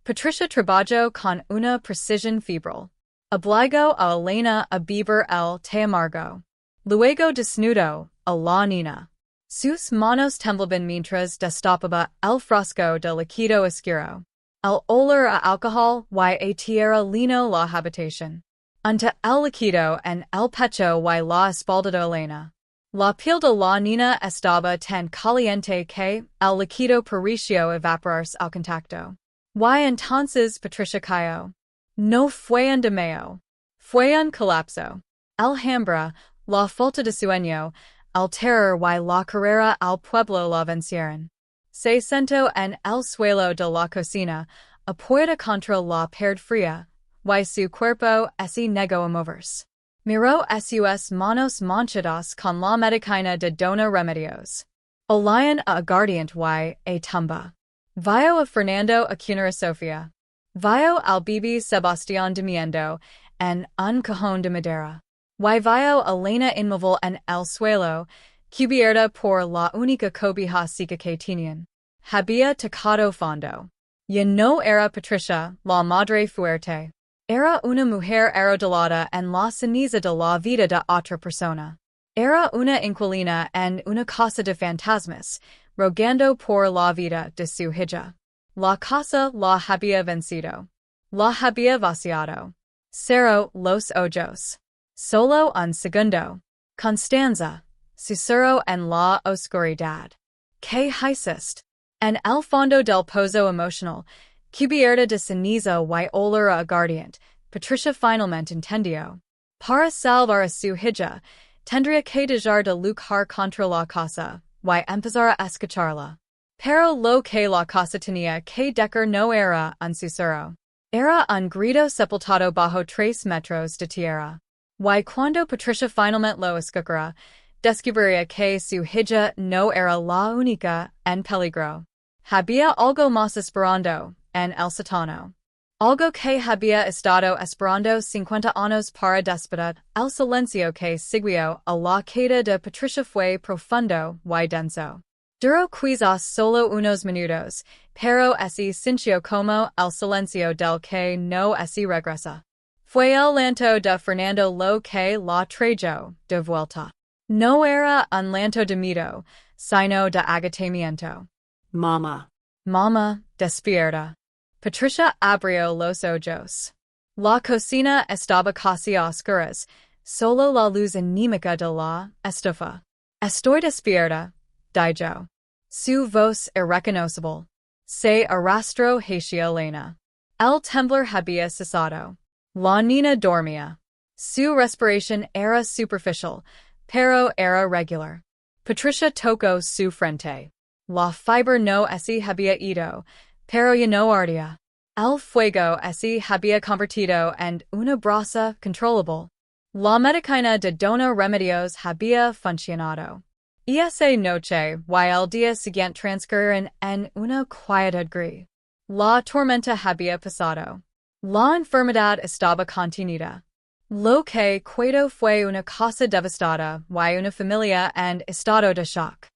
Patricia trabajó con una precisión febril. Obligó a Elena a beber el té amargo. Luego desnudó a la niña. Sus manos temblaban mientras destapaba el frasco de líquido oscuro. el olor a alcohol y a tierra lino la habitación. Ante el líquido en el pecho y la espalda de Elena. La piel de la niña estaba tan caliente que el líquido pareció evaporarse al contacto. Y entonces Patricia cayó. No fue un desmayo. Fue un colapso. El hambre, la falta de sueño, el terror y la carrera al pueblo la vencieron. Se sentó en el suelo de la cocina, apoyada contra la pared fría, y su cuerpo se negó a moverse. Miró sus manos manchadas con la medicina de dona remedios. Olían a aguardiente y a tumba. Vio a Fernando a Cunera Sofía. Vio al bebé Sebastián durmiendo en un cajón de madera. Y vio a Elena inmóvil en el suelo, cubierta por la única cobija seca que tenían. Había tocado fondo. Ya no era Patricia, la madre fuerte. Era una mujer arrodillada en la ceniza de la vida de otra persona. Era una inquilina en una casa de fantasmas, rogando por la vida de su hija. La casa la había vencido. La había vaciado. Cerró los ojos. Solo un segundo. Constanza. Susurró en la oscuridad. ¿Qué hiciste? En el fondo del pozo emocional, cubierta de ceniza y olor a aguardiente, Patricia finalmente entendió. Para salvar a su hija, tendría que dejar de luchar contra la casa, y empezar a escucharla. Pero lo que la casa tenía que decir no era un susurro. Era un grito sepultado bajo 3 metros de tierra. Y cuando Patricia finalmente lo escuchara, descubriría que su hija no era la única en peligro. Había algo más esperando en el sótano. Algo que había estado esperando 50 años para despertar. El silencio que siguió a la caída de Patricia fue profundo y denso. Duró quizás solo unos minutos, pero se sintió como el silencio del que no se regresa. Fue el llanto de Fernando lo que la trajo de vuelta. No era un llanto de miedo, sino de agotamiento. Mama. Mama, despierta. Patricia abrió los ojos. La cocina estaba casi a oscuras, solo la luz anímica de la estufa. Estoy despierta, dijo. Su voz irreconocible. Se arrastró hacia Elena. El temblor había cesado. La niña dormía. Su respiración era superficial, pero era regular. Patricia tocó su frente. La fiebre no se había ido, pero ya no ardía. El fuego se había convertido en una brasa controlable. La medicina de dona remedios había funcionado. Esa noche y el día siguiente transcurrieron en una quietud gris. La tormenta había pasado. La enfermedad estaba contenida. Lo que quedó fue una casa devastada y una familia en estado de shock.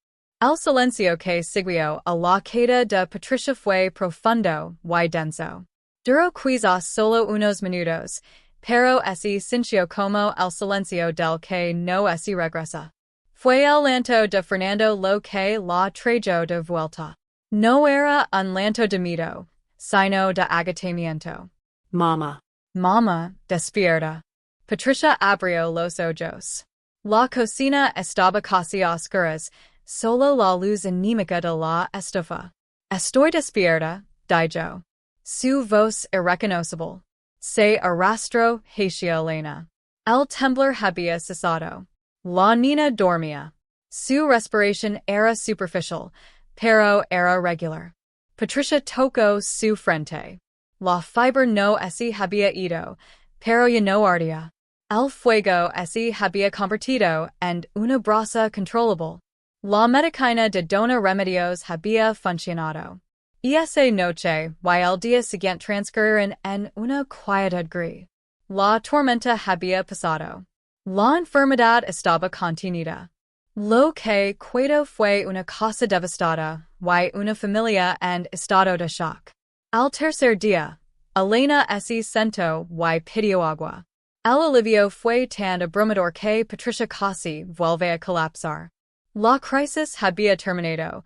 El silencio que siguió a la caída de Patricia fue profundo y denso. Duró quizás solo unos minutos, pero se sintió como el silencio del que no se regresa. Fue el llanto de Fernando lo que la trajo de vuelta. No era un llanto de miedo, sino de agotamiento. Mama. Mama, despierta. Patricia abrió los ojos. La cocina estaba casi a oscuras, solo la luz anímica de la estufa. Estoy despierta, dijo. Su voz irreconocible. Se arrastró hacia Elena. El temblor había cesado. La niña dormía. Su respiración era superficial, pero era regular. Patricia tocó su frente. La fiebre no se había ido, pero ya no ardía. El fuego se había convertido en una brasa controlable. La medicina de dona remedios había funcionado. Esa noche y el día siguiente transcurrieron en una quietud gris. La tormenta había pasado. La enfermedad estaba contenida. Lo que quedó fue una casa devastada y una familia en estado de shock. Al tercer día, Elena se sentó y pidió agua. El alivio fue tan abrumador que Patricia casi vuelve a colapsar. La crisis había terminado,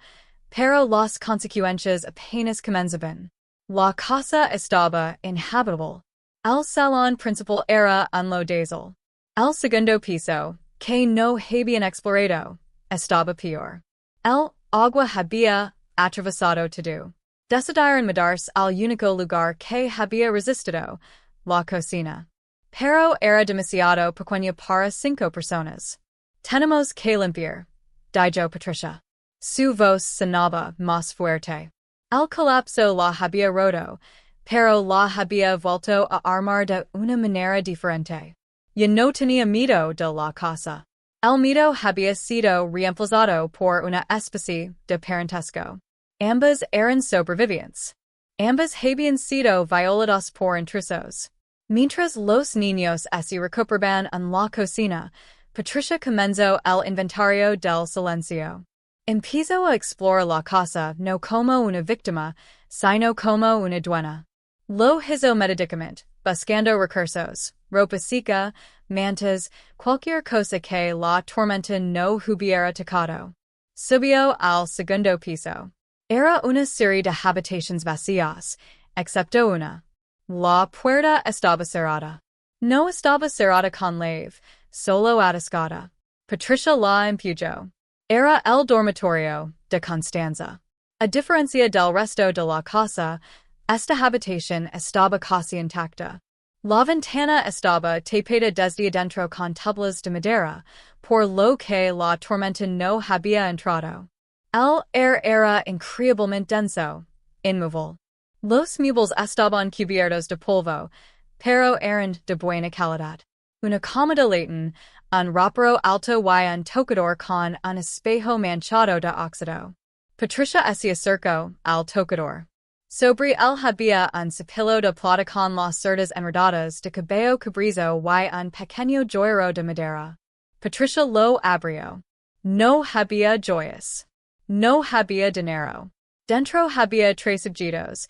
pero las consecuencias apenas comenzaban. La casa estaba inhabitable. El salón principal era un lo desol. El segundo piso, que no habían explorado, estaba peor. El agua había atravesado todo. Decidieron mudarse al único lugar que había resistido, la cocina. Pero era demasiado pequeña para 5 personas. Tenemos que limpiar, dijo Patricia. Su voz sonaba más fuerte. El colapso la había roto, pero la había vuelto a armar de una manera diferente. Ya no tenía miedo de la casa. El miedo había sido reemplazado por una especie de parentesco. Ambas eran sobrevivientes. Ambas habían sido violadas por intrusos. Mientras los niños se recuperaban en la cocina, Patricia comenzó el inventario del silencio. Empezó a explorar la casa no como una víctima, sino como una dueña. Lo hizo medicamente, buscando recursos, ropa seca, mantas, cualquier cosa que la tormenta no hubiera tocado. Subió al segundo piso. Era una serie de habitaciones vacías, excepto una. La puerta estaba cerrada. No estaba cerrada con llave, solo atascada. Patricia la empujó. Era el dormitorio de Constanza. A diferencia del resto de la casa, esta habitación estaba casi intacta. La ventana estaba tapada desde adentro con tablas de madera, por lo que la tormenta no había entrado. El aire era increíblemente denso, inmóvil. Los muebles estaban cubiertos de polvo, pero eran de buena calidad. Una cómoda latín, un ropero alto y un tocador con un espejo manchado de óxido. Patricia se acercó al tocador. Sobre él había un cepillo de plata con las cerdas enredadas de cabello cabrizo y un pequeño joyero de madera. Patricia lo abrió. No había joyas. No había dinero. Dentro había 3 objetos: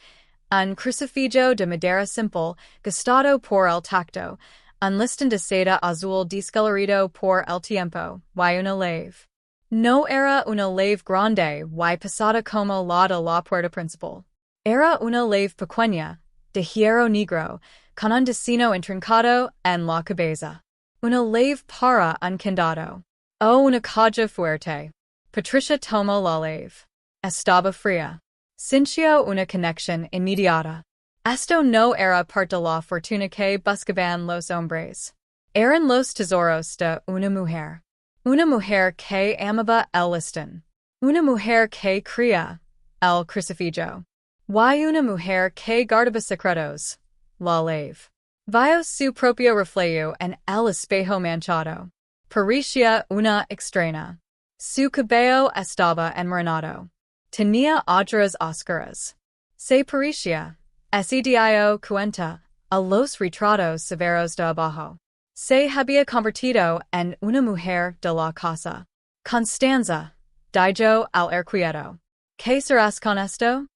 un crucifijo de madera simple, gastado por el tacto, un listón de seda azul descolorido por el tiempo, y una lave. No era una lave grande y pesada como la de la puerta principal. Era una lave pequeña, de hierro negro, con un diseño intrincado en la cabeza. Una lave para un candado. Oh, una caja fuerte. Patricia tomó la lave. Estaba fría. Sintió una conexión inmediata. Esto no era parte de la fortuna que buscaban los hombres. Eran los tesoros de una mujer. Una mujer que amaba el listón. Una mujer que cría el crucifijo. Y una mujer que guardaba secretos, la lave. Vio su propio reflejo en el espejo manchado. Parecía una extraña. Su cabello estaba enmorenado. Tenía ojeras oscuras. Se parecía, se dio cuenta, a los retratos severos de abajo. Se había convertido en una mujer de la casa. Constanza, dijo al irquieto. ¿Qué serás con esto?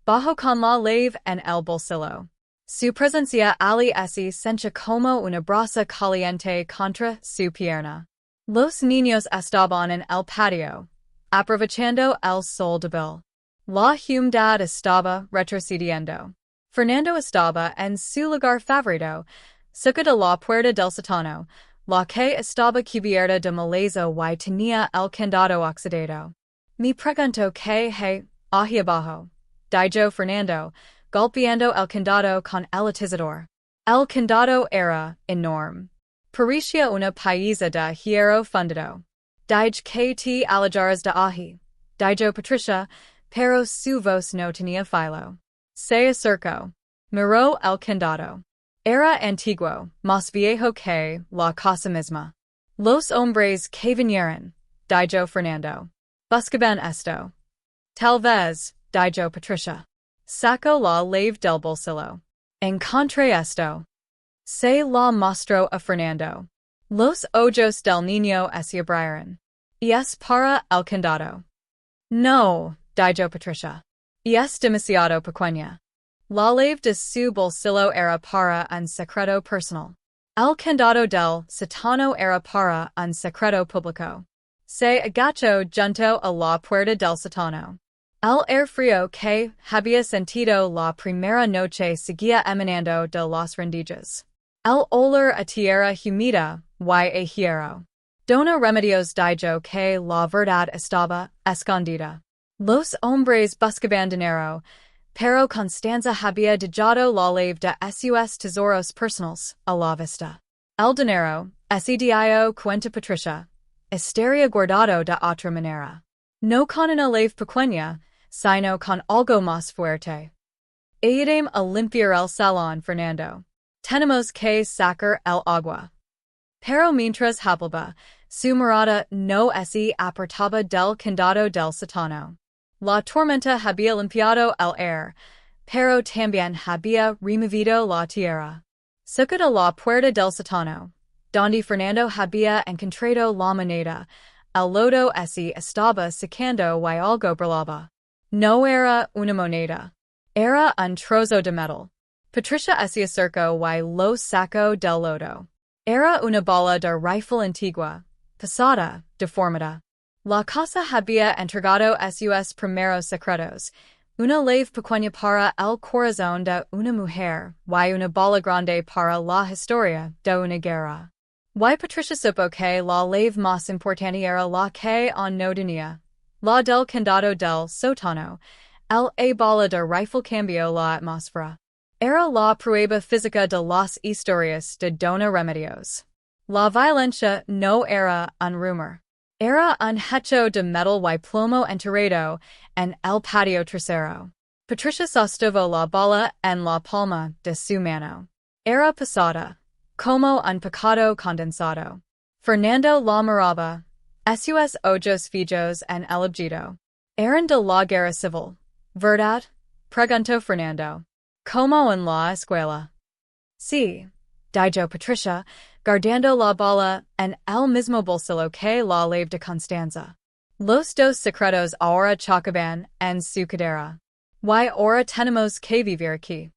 Bajo con la lave en el bolsillo. Su presencia ali se sentía como una brasa caliente contra su pierna. Los niños estaban en el patio, aprovechando el sol débil. La humedad estaba retrocediendo. Fernando estaba en su lugar favorito, cerca de la puerta del sótano, la que estaba cubierta de maleza y tenía el candado oxidado. Me pregunto qué hay ahí abajo, dijo Fernando, golpeando el candado con el atizador. El candado era enorme. Parecía una pieza de hierro fundido. Dije que te alejaras de ahí, dijo Patricia, pero su voz no tenía filo. Se acercó. Miró el candado. Era antiguo, más viejo que la casa misma. Los hombres que vinieron, dijo Fernando. Buscaban esto. Tal vez, dijo Patricia. Sacó la lave del bolsillo. Encontré esto. Se la mostró a Fernando. Los ojos del niño se abrieron. Y es para el candado. No, dijo Patricia. Y es demasiado pequeña. La lave de su bolsillo era para un secreto personal. El candado del sótano era para un secreto público. Se agachó junto a la puerta del sótano. El air frío que había sentido la primera noche seguía emanando de las rendijas. El olor a tierra humida, y a hierro. Dona remedios dijo que la verdad estaba escondida. Los hombres buscaban dinero, pero Constanza había dejado la lave de sus tesoros personales a la vista. El dinero, ese dio cuenta Patricia, estaría guardado de otra manera. No con una lave pequeña, sino con algo más fuerte. Ayúdame a limpiar el salón, Fernando. Tenemos que sacar el agua. Pero mientras hablaba, su mirada no se apartaba del candado del sótano. La tormenta había limpiado el aire, pero también había removido la tierra. Cerca de la puerta del sótano, donde Fernando había encontrado la moneda, el lodo se estaba secando y algo brillaba. No era una moneda. Era un trozo de metal. Patricia se acercó y lo sacó del lodo. Era una bala de rifle antigua, pesada, deformada. La casa había entregado sus primeros secretos, una lave pequeña para el corazón de una mujer y una bala grande para la historia de una guerra. Y Patricia supo que la lave más importante era la que aún no tenía, la del candado del sótano. El bala de rifle cambió la atmósfera. Era la prueba física de las historias de Dona Remedios. La violencia no era un rumor. Era un hecho de metal y plomo enterrado en el patio trasero. Patricia sostuvo la bala en la palma de su mano. Era pesada, como un pecado condensado. Fernando la miraba, sus ojos fijos en el objeto. Eran de la guerra civil, ¿verdad? Preguntó Fernando. Como en la escuela. Sí, dijo Patricia, guardando la bala en el mismo bolsillo que la lave de Constanza. Los dos secretos ahora chocaban en su cadera. Y ahora tenemos que vivir aquí.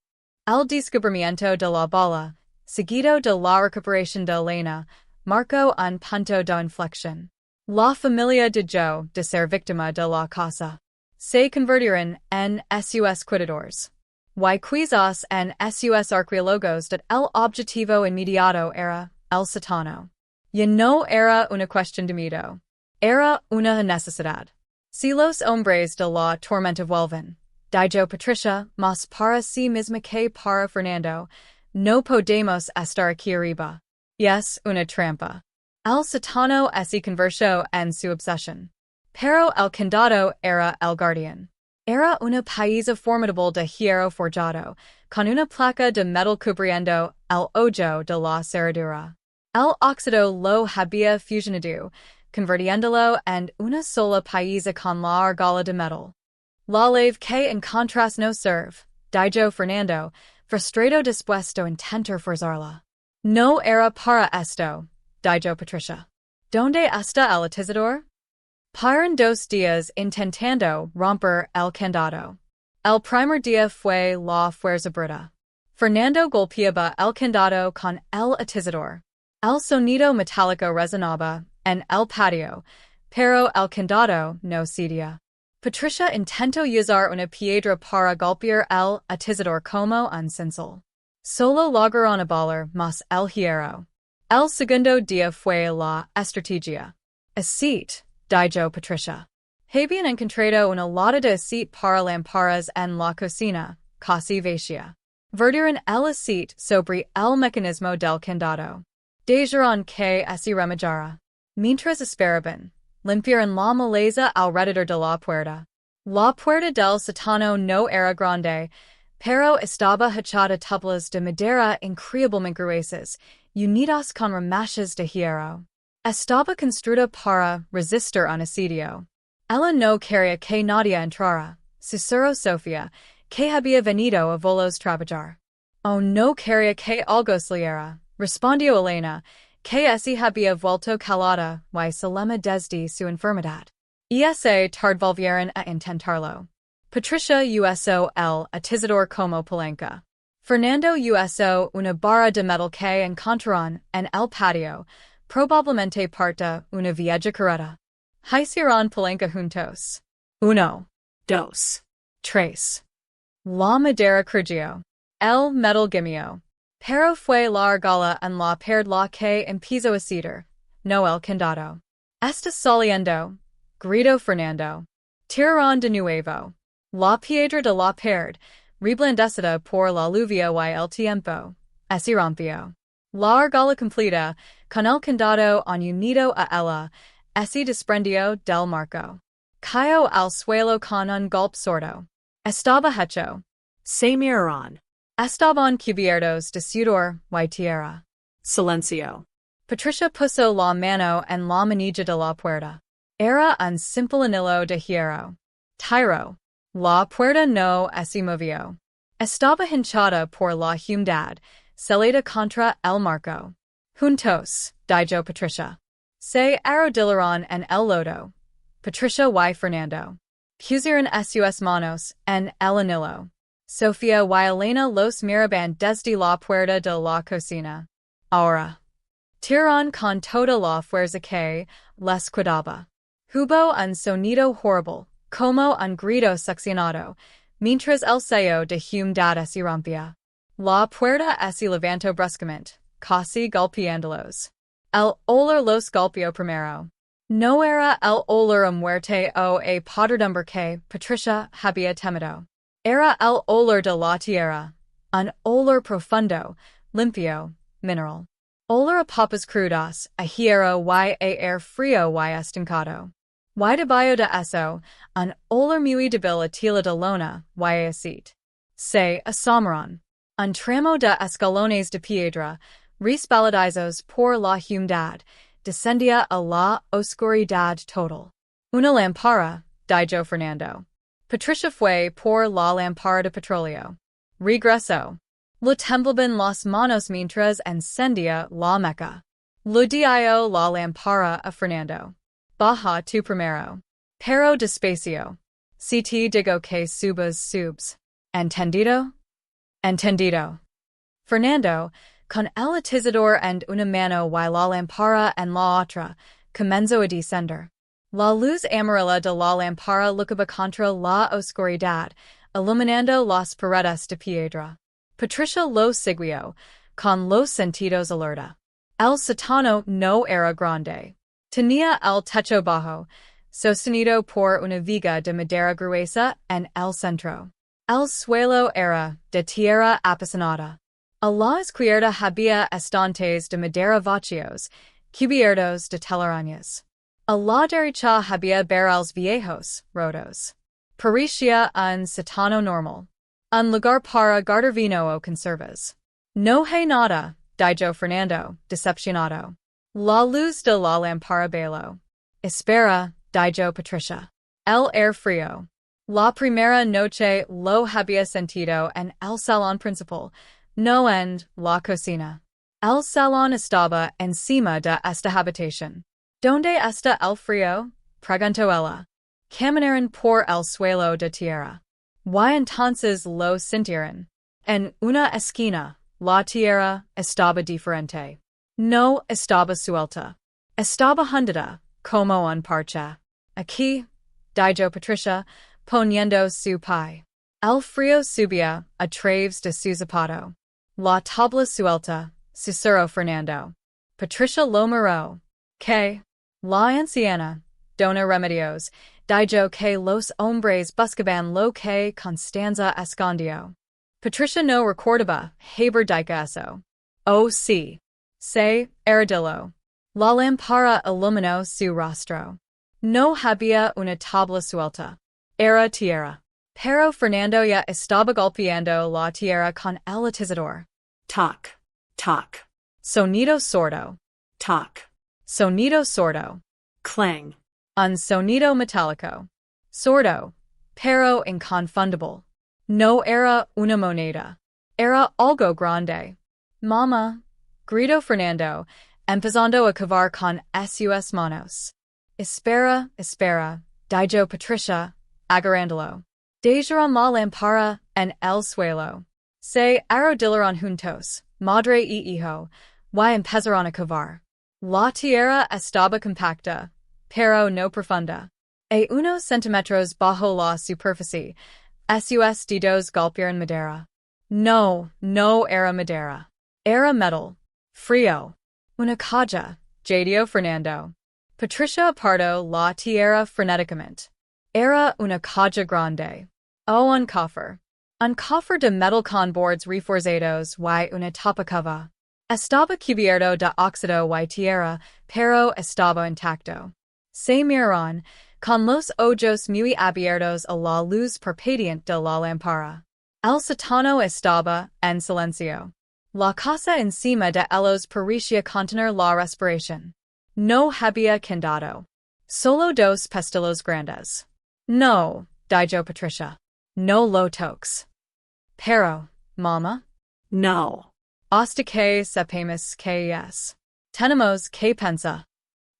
El descubrimiento de la bala, seguido de la recuperación de Elena, marcó un punto de inflexión. La familia dejó de ser víctima de la casa. Se convirtieron en sus cuidadores. Y quizás en sus arqueólogos del objetivo inmediato era el sótano. Y no era una cuestión de miedo. Era una necesidad. Si los hombres de la tormenta vuelven, dijo Patricia, más para sí misma que para Fernando, no podemos estar aquí arriba. Y es una trampa. El sótano se convirtió en su obsesión. Pero el candado era el guardián. Era una pieza formidable de hierro forjado, con una placa de metal cubriendo el hoyo de la cerradura. El óxido lo había fusionado, convirtiéndolo en una sola pieza con la argolla de metal. La lave que en contraste no sirve, dijo Fernando, frustrado después de intentar forzarla. No era para esto, dijo Patricia. ¿Dónde está el atizador? Pasaron 2 días intentando romper el candado. El primer día fue la fuerza bruta. Fernando golpeaba el candado con el atizador. El sonido metálico resonaba en el patio, pero el candado no cedía. Patricia intentó usar una piedra para golpear el atizador como un cincel. Solo lograron abalar más el hierro. El segundo día fue la estrategia. Aceit, dijo Patricia. Habían encontrado una lata de aceite para lámparas en la cocina, casi vacía. Vertieron el aceite sobre el mecanismo del candado. Dejaron que se remediara. Mientras esperaban, limpiaron la maleza alrededor de la puerta. La puerta del sótano no era grande, pero estaba hecha de tablas de madera increíblemente gruesas, unidas con ramajes de hierro. Estaba construida para resistir un asedio. Ella no quería que nadie entrara, susurró Sofía, que había venido a volos trabajar. Oh, no quería que algo saliera, respondió Elena, que se había vuelto calada y solemne desde su enfermedad. Se tardvolvieron a intentarlo. Patricia usó el atizador como palanca. Fernando usó una barra de metal que encontraron en el patio, probablemente parte una vieja carreta. Hicieron palanca juntos. 1. dos. Trace. La madera crugio. El metal gimio. Pero fue la argala en la perd la que empizo a cedar. No el candado. Esta saliendo. Grito Fernando. Tiraron de nuevo. La piedra de la perd. Reblandecida por la lluvia y el tiempo. Ese rompió. La argala completa, con el candado on unido a ella. Ese desprendió del marco. Cayó al suelo con un golpe sordo. Estaba hecho. Se miraron. Estaban cubiertos de sudor y tierra. Silencio. Patricia puso la mano en la manilla de la puerta. Era un simple anillo de hierro. Tiro. La puerta no se movió. Estaba hinchada por la humedad, celada contra el marco. Juntos, dijo Patricia. Se arrodillaron en el lodo. Patricia y Fernando. Pusieron sus manos en el anillo. Sofía y Elena los miraban desde la puerta de la cocina. Ahora. Tiraron con toda la fuerza que les quedaba. Hubo un sonido horrible, como un grito succionado, mientras el sello de humedad se rompía. La puerta se levantó bruscamente, casi golpeándolos. El olor los golpeó primero. No era el olor a muerte o a podredumbre que Patricia había temido. Era el olor de la tierra, un olor profundo, limpio, mineral. Olor a papas crudas, a hierro y a air frío y estancado. Y debajo de eso, un olor muy débil a tela de lona y a aceite. Se asomaron. Un tramo de escalones de piedra, respaladizados por la humedad, descendía a la oscuridad total. Una lámpara, dijo Fernando. Patricia fue por la lámpara de petróleo. Regresó. Le temblaban las manos mientras encendía la mecha. Le dio la lámpara a Fernando. Baja tu primero. Pero despacio. Si te digo que subs. ¿Entendido? Entendido. Fernando, con el atizador en una mano y la lámpara en la otra, comenzó a descender. La luz amarilla de la lámpara lucaba contra la oscuridad, iluminando las paredes de piedra. Patricia lo siguió, con los sentidos alerta. El sótano no era grande. Tenía el techo bajo, sostenido por una viga de madera gruesa en el centro. El suelo era de tierra apasionada. A la izquierda había estantes de madera vacíos, cubiertos de telarañas. A la derecha había barriles viejos, rotos. Parecía un sótano normal. Un lugar para guardar vino o conservas. No hay nada, dijo Fernando, decepcionado. La luz de la lámpara bailó. Espera, dijo Patricia. El air frío. La primera noche lo había sentido en el salón principal, no en la cocina. El salón estaba encima de esta habitación. ¿Dónde está el frío? Preguntó ella. Caminaron por el suelo de tierra. Y entonces lo sintieron. En una esquina, la tierra estaba diferente. No estaba suelta. Estaba hundida, como un parche. Aquí, dijo Patricia, poniendo su pie. El frío subía a través de su zapato. La tabla suelta, susurró Fernando. Patricia lo miró. Que la anciana, dona remedios, dijo que los hombres buscaban lo que Constanza escondió. Patricia no recordaba haber dicho eso. Oh sí. Se arrodilló. La lámpara iluminó su rostro. No había una tabla suelta. Era tierra. Pero Fernando ya estaba golpeando la tierra con el atizador. Toc. Toc. Sonido sordo. Toc. Sonido sordo. Clang. Un sonido metálico. Sordo, pero inconfundible. No era una moneda. Era algo grande. Mamá, gritó Fernando, empezando a cavar con sus manos. Espera, espera, dijo Patricia, agarrándolo. Dejaron la lámpara en el suelo. Se arrodillaron juntos, madre y hijo, y empezaron a cavar. La tierra estaba compacta, pero no profunda. e unos centímetros bajo la superficie, sus dedos golpearon madera. No era madera. Era metal. Frío. Una caja, jadeó Fernando. Patricia apartó la tierra frenéticamente. Era una caja grande. Un cofre. Un cofre de metal con bordes reforzados y una tapa cava. Estaba cubierto de óxido y tierra, pero estaba intacto. Se miraron, con los ojos muy abiertos a la luz parpadeante de la lámpara. El sótano estaba en silencio. La casa encima de ellos parecía contener la respiración. No había candado. Solo dos pestillos grandes. No, dijo Patricia. No lo toques. Pero, mamá? No. Hasta que sepamos que es. Tenemos que pensar.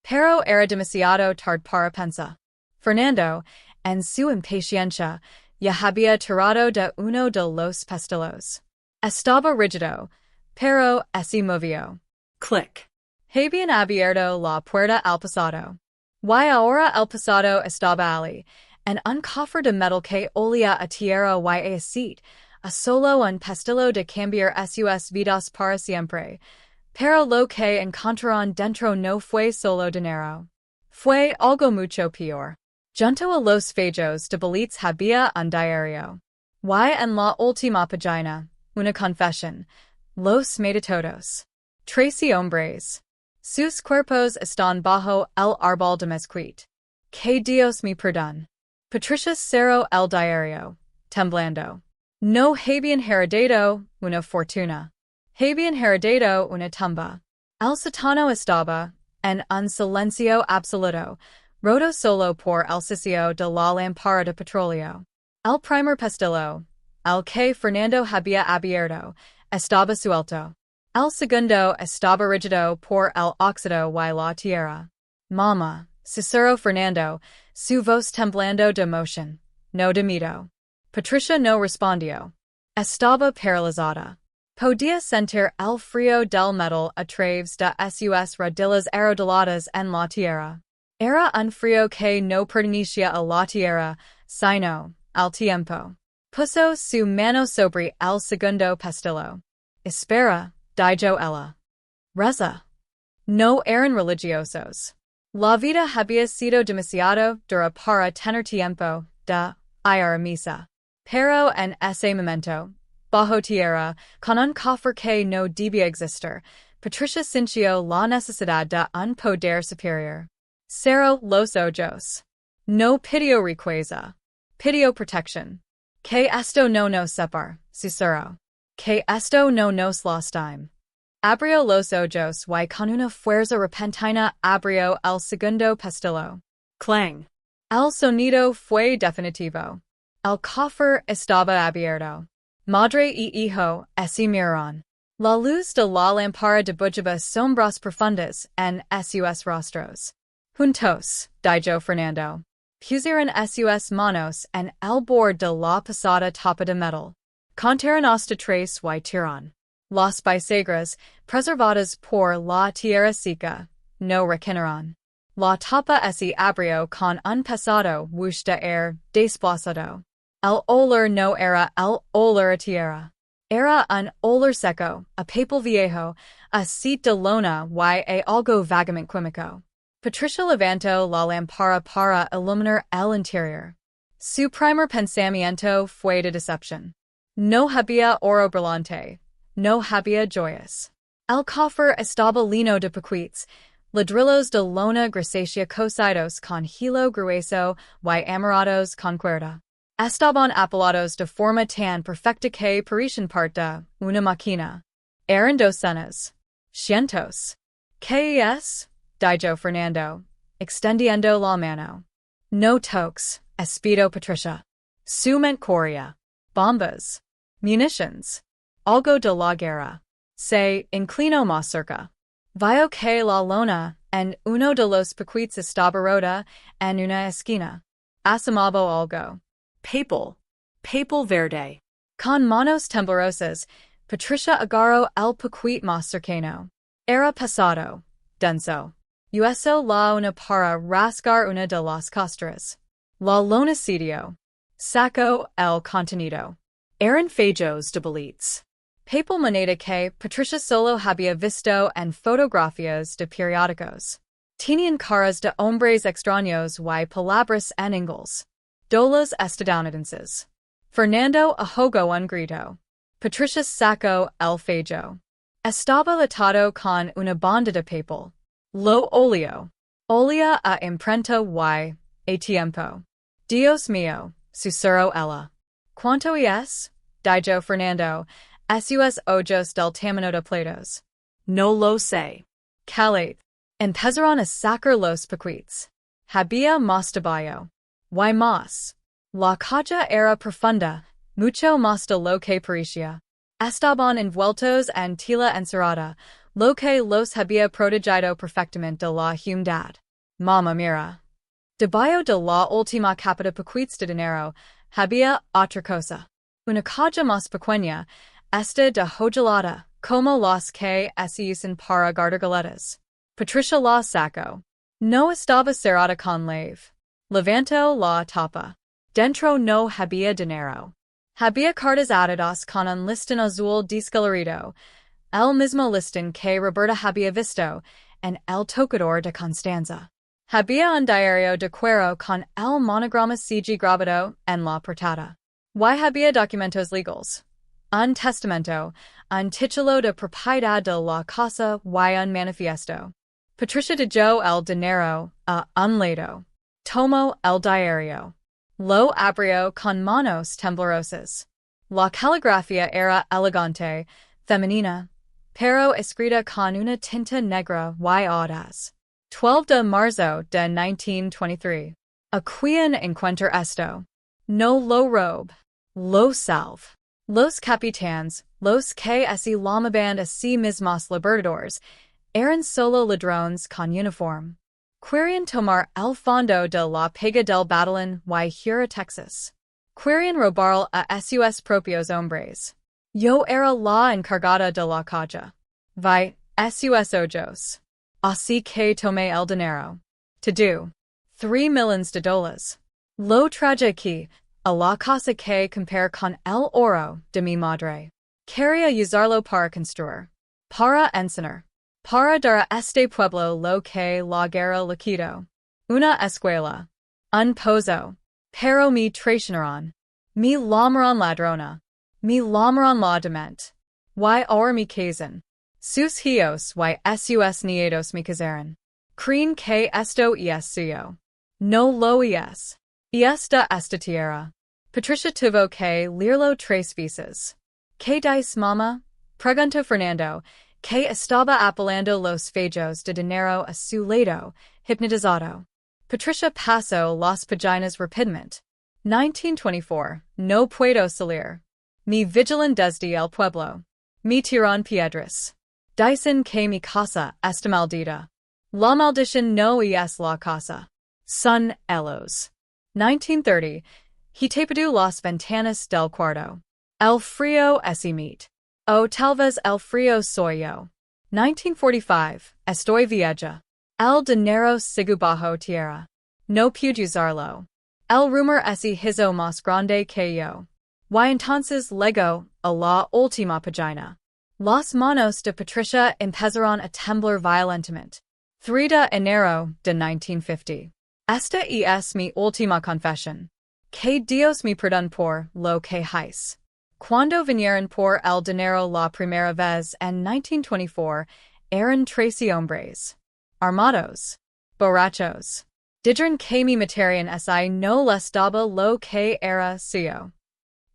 Pero era demasiado tarde para pensar. Fernando, en su impaciencia, ya había tirado de uno de los pestillos. Estaba rígido, pero se movió. Click. Habían abierto la puerta al pasado. Y ahora el pasado estaba allí, en un cofre de metal que olía a tierra y a aceite, a solo un pestillo de cambiar sus vidas para siempre. Pero lo que encontraron dentro no fue solo dinero. Fue algo mucho peor. Junto a los fallos de billetes había un diario. Y en la última página, una confesión. Los mata-todos. 13 hombres. Sus cuerpos están bajo el árbol de mezquite. Que Dios me perdone. Patricia cerró el diario, temblando. No habían heredado una fortuna. Habían heredado una tumba. El sótano estaba, en un silencio absoluto, roto solo por el sisio de la lámpara de petróleo. El primer pestillo, el que Fernando había abierto, estaba suelto. El segundo estaba rígido por el óxido y la tierra. Mamá, susurró Fernando, su voz temblando de emoción, no de miedo. Patricia no respondió. Estaba paralizada. Podía sentir el frío del metal a través de sus rodillas erodeladas en la tierra. Era un frío que no pertenecía a la tierra, sino al tiempo. Puso su mano sobre el segundo pestillo. Espera, dijo ella. Reza. No eran religiosos. La vida había sido demasiado dura para tener tiempo de ir a misa. Pero en ese momento, bajo tierra, con un cofre que no debía existir, Patricia sintió la necesidad de un poder superior. Cerró los ojos. No pidió riqueza. Pidió protección. Que esto no nos separe, susurró. Que esto no nos lastime. Abrió los ojos y con una fuerza repentina abrió el segundo pestillo. Clang. El sonido fue definitivo. El cofre estaba abierto. Madre y hijo se miraron. La luz de la lámpara dibujaba sombras profundas en sus rostros. Juntos, dijo Fernando. Pusieron sus manos en el borde de la pesada tapa de metal. Contaron hasta tres y tiraron. Las bisagras, preservadas por la tierra seca, no requinaron. La tapa se abrió con un pesado whoosh de aire desplazado. El olor no era el olor a tierra. Era un olor seco, a papel viejo, aceite de lona y a algo vagamente químico. Patricia levantó la lámpara para iluminar el interior. Su primer pensamiento fue de decepción. No había oro brillante. No había joyas. El cofre estaba lleno de paquetes, ladrillos de lona grisácea cosidos con hilo grueso y amarrados con cuerda. Estaban apilados de forma tan perfecta que parecían parte de una máquina. Eran docenas. Cientos. ¿Qué es? Dijo Fernando, extendiendo la mano. No toques, espidó Patricia. Su mente corría. Bombas. Munitions. Algo de la guerra. Se inclinó más cerca. Vio que la lona en uno de los paquetes estaba rota en una esquina. Asomaba algo. Papal. Papal verde. Con manos temblorosas, Patricia agarró el paquete más cercano. Era pesado. Denso. Usó la una para rasgar una de las costras. La Lonicidio. Saco el contenido. Eran fejos de billetes. Papal moneda que Patricia solo había visto en fotografías de periódicos. Tenían caras de hombres extraños y palabras en inglés. Dolos estadounidenses. Fernando ahogó un grito. Patricia sacó el fejo. Estaba atado con una banda de papel. Lo olio. Olía a imprenta y a tiempo. Dios mío, susurró ella. ¿Cuánto es? Dijo Fernando, a sus ojos del tamaño de platos. No lo sé. Calate. Empezaron a sacar los paquetes. Había más debajo. Y más. La caja era profunda, mucho más de lo que parecía. Estaban envueltos en tela encerada, lo que los había protegido perfectamente de la humedad. Mamma mía. Debajo de la última capa de paquetes de dinero, había otra cosa. Una caja más pequeña, esta de hojalata, como las que se usan para guardar galletas. Patricia la sacó. No estaba cerrada con llave. Levantó la tapa. Dentro no había dinero. Había cartas atadas con un listón azul descolorido, el mismo listón que Roberta había visto en el tocador de Constanza. Había un diario de cuero con el monograma CG grabado en la portada. Y había documentos legales. Un testamento, un título de propiedad de la casa y un manifiesto. Patricia dio el dinero a un lado. Tomó el diario. Lo abrió con manos temblorosas. La caligrafía era elegante, femenina, pero escrita con una tinta negra y audaz. 12 de marzo de 1923. ¿A quién encontró esto? No lo robe. Lo salve. Los capitanes, los que se llamaban a sí mismos libertadores, eran solo ladrones con uniforme. Querían tomar el fondo de la pega del Batalón y Hura, Texas. Querían robar a sus propios hombres. Yo era la encargada de la caja. Vi sus ojos. Así que tomé el dinero. To do. 3 millones de dólares. Lo traje aquí, a la casa que compare con el oro de mi madre. Quería usarlo para construir. Para enseñar. Para dar a este pueblo lo que la guerra le quitó. Una escuela. Un pozo. Pero me traicionaron. Me llamaron ladrona. Me llamaron la dement. Y ahora me casan. Sus hijos y sus nietos me casaron. Creen que esto es suyo. No lo es. Y esta tierra. Patricia tuvo que leerlo 3 veces. ¿Qué dice mamá? Preguntó Fernando, que estaba apelando los fejos de dinero a su lado, hipnotizado. Patricia pasó las páginas rápidamente. 1924. No puedo salir. Me vigilan desde el pueblo. Me tiran piedras. Dicen que mi casa está maldita. La maldición no es la casa. Son ellos. 1930. He tapado las ventanas del cuarto. El frío es meat. O tal vez el frío soy yo. 1945. Estoy vieja. El dinero sigue bajo tierra. No puedo usarlo. El rumor es hizo más grande que yo. Y entonces llegó a la última página. Las manos de Patricia empezaron a temblar violentamente. 3 de enero de 1950. Esta es mi última confesión. Que Dios me perdone por lo que hice. Cuando vinieron por el dinero la primera vez en 1924, eran 13 hombres. Armados. Borrachos. Dijeron que mi matarían si no les daba lo que era suyo.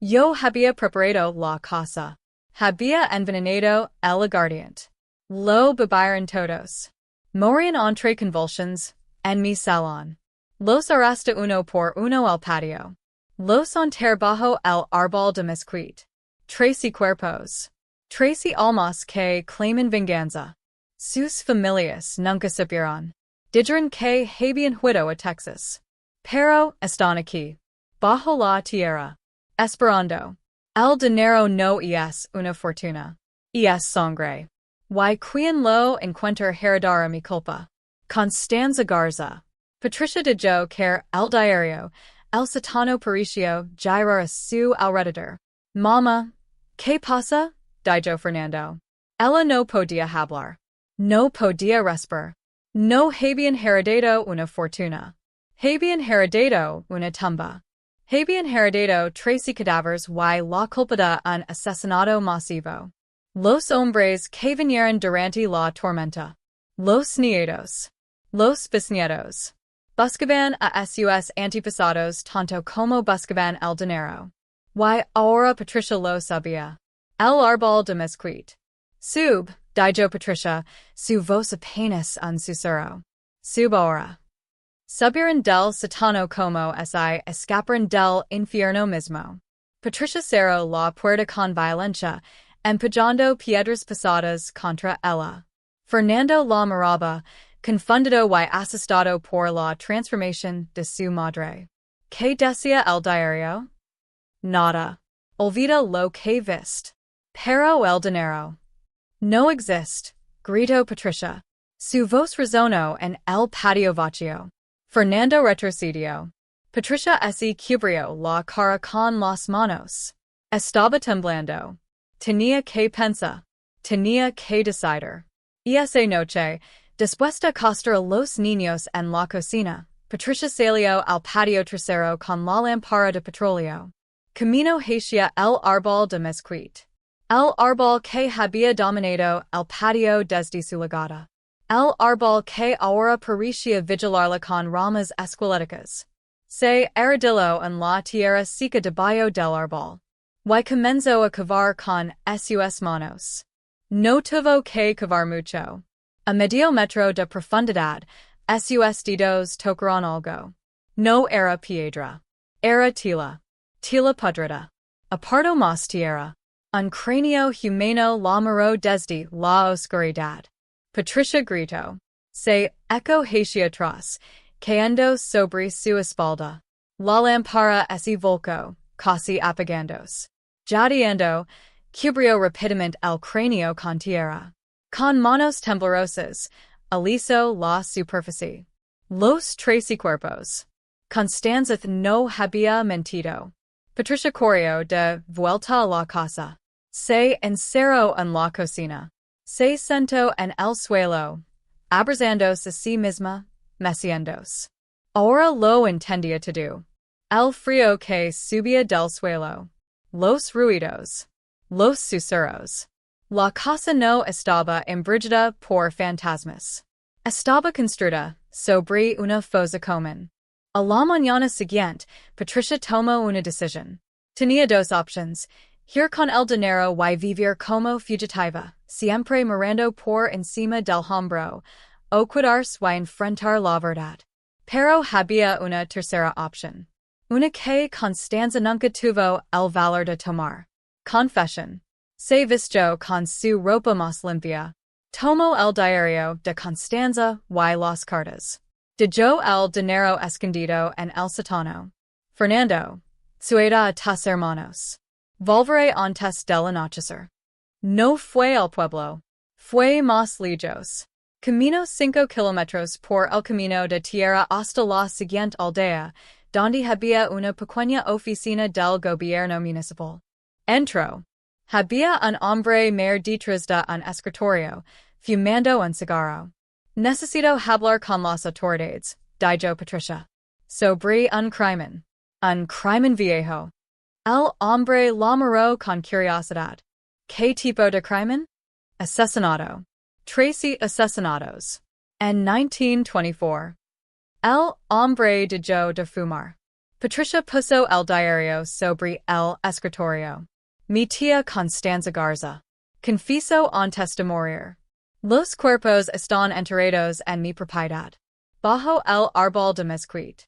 Yo había preparado la casa. Había envenenado el aguardiente. Lo bebieron todos. Morían entre convulsions, en mi salón. Los arrasté uno por uno al patio. Los enterré bajo el árbol de mezquite. 13 cuerpos. 13 almas que claman venganza. Sus familias nunca supieron. Dijeron que habían huido a Texas. Pero están aquí. Bajo la tierra. Esperando. El dinero no es una fortuna. Es sangre. Y quien lo encuentre heredará mi culpa. Constanza Garza. Patricia de Jo care el diario, el satano pericio, girar a su alrededor. Mama, ¿qué pasa? Dijo Fernando. Ella no podía hablar. No podía respirar. No habían heredado una fortuna. Habían heredado una tumba. Habían heredado 13 cadáveres y la culpada un asesinato masivo. Los hombres que vinieron durante la tormenta. Los nietos. Los bisnietos. Buscaban a sus antepasados tanto como buscaban el dinero. Y ahora Patricia lo sabía. El árbol de mezquite. Dijo Patricia, su voz apenas un susurro. Sub ahora. Subieron del satano como si escaparan del infierno mismo. Patricia cerró la puerta con violencia, empujando piedras pesadas contra ella. Fernando la miraba, confundido y asustado por la transformación de su madre. ¿Qué decía el diario? Nada. Olvida lo que viste. Pero el dinero. No existe, gritó Patricia. Su voz resonó en el patio vacío. Fernando retrocedió. Patricia se cubrió la cara con las manos. Estaba temblando. Tenía que pensar. Tenía que decidir. Y esa noche, después de acostar a los niños en la cocina, Patricia salió al patio trasero con la lámpara de petróleo. Camino hacia el árbol de mezquite. El árbol que había dominado el patio desde su llegada. El árbol que ahora parecía vigilarla con ramas esqueléticas. Se arrodilló en la tierra seca debajo del árbol. Y comenzó a cavar con sus manos. No tuvo que cavar mucho. A medio metro de profundidad, sus dedos tocaron algo. No era piedra. Era tila. Tila podrida. Aparto más tierra. Un cráneo humano la miró desde la oscuridad. Patricia gritó. Se echo hacia atrás, cayendo sobre su espalda. La lámpara se volcó, casi apagándose. Jadeando, cubrió rápidamente el cráneo con tierra. Con manos temblorosas, alisó la superficie. Los 13 cuerpos. Constanza no había mentido. Patricia corrió de vuelta a la casa. Se encerró en la cocina. Se sentó en el suelo, abrazándose a sí misma, meciéndose. Ahora lo entendía todo. El frío que subía del suelo. Los ruidos. Los susurros. La casa no estaba embrujada por fantasmas. Estaba construida sobre una fosa común. A la mañana siguiente, Patricia tomó una decisión. Tenía dos opciones. Ir con el dinero y vivir como fugitiva, siempre mirando por encima del hombro, o quedarse y enfrentar la verdad. Pero había una tercera opción. Una que Constanza nunca tuvo el valor de tomar. Confesión. Se vistió con su ropa más limpia. Tomó el diario de Constanza y las cartas. Dejó el dinero escondido en el sótano. Fernando. Sueda a tus hermanos. Volveré antes del anochecer. No fue al pueblo. Fue más lejos. Camino 5 kilómetros por el camino de tierra hasta la siguiente aldea, donde había una pequeña oficina del gobierno municipal. Entró. Había un hombre mayor detrás de un escritorio, fumando un cigarro. Necesito hablar con las autoridades, dijo Patricia. Sobre un crimen. Un crimen viejo. El hombre la miró con curiosidad. ¿Qué tipo de crimen? Asesinato. 13 asesinatos. En 1924. El hombre dejó de fumar. Patricia puso el diario sobre el escritorio. Mi tía Constanza Garza. Confieso antes de morir. Los cuerpos están enterrados en mi propiedad. Bajo el árbol de mezquite.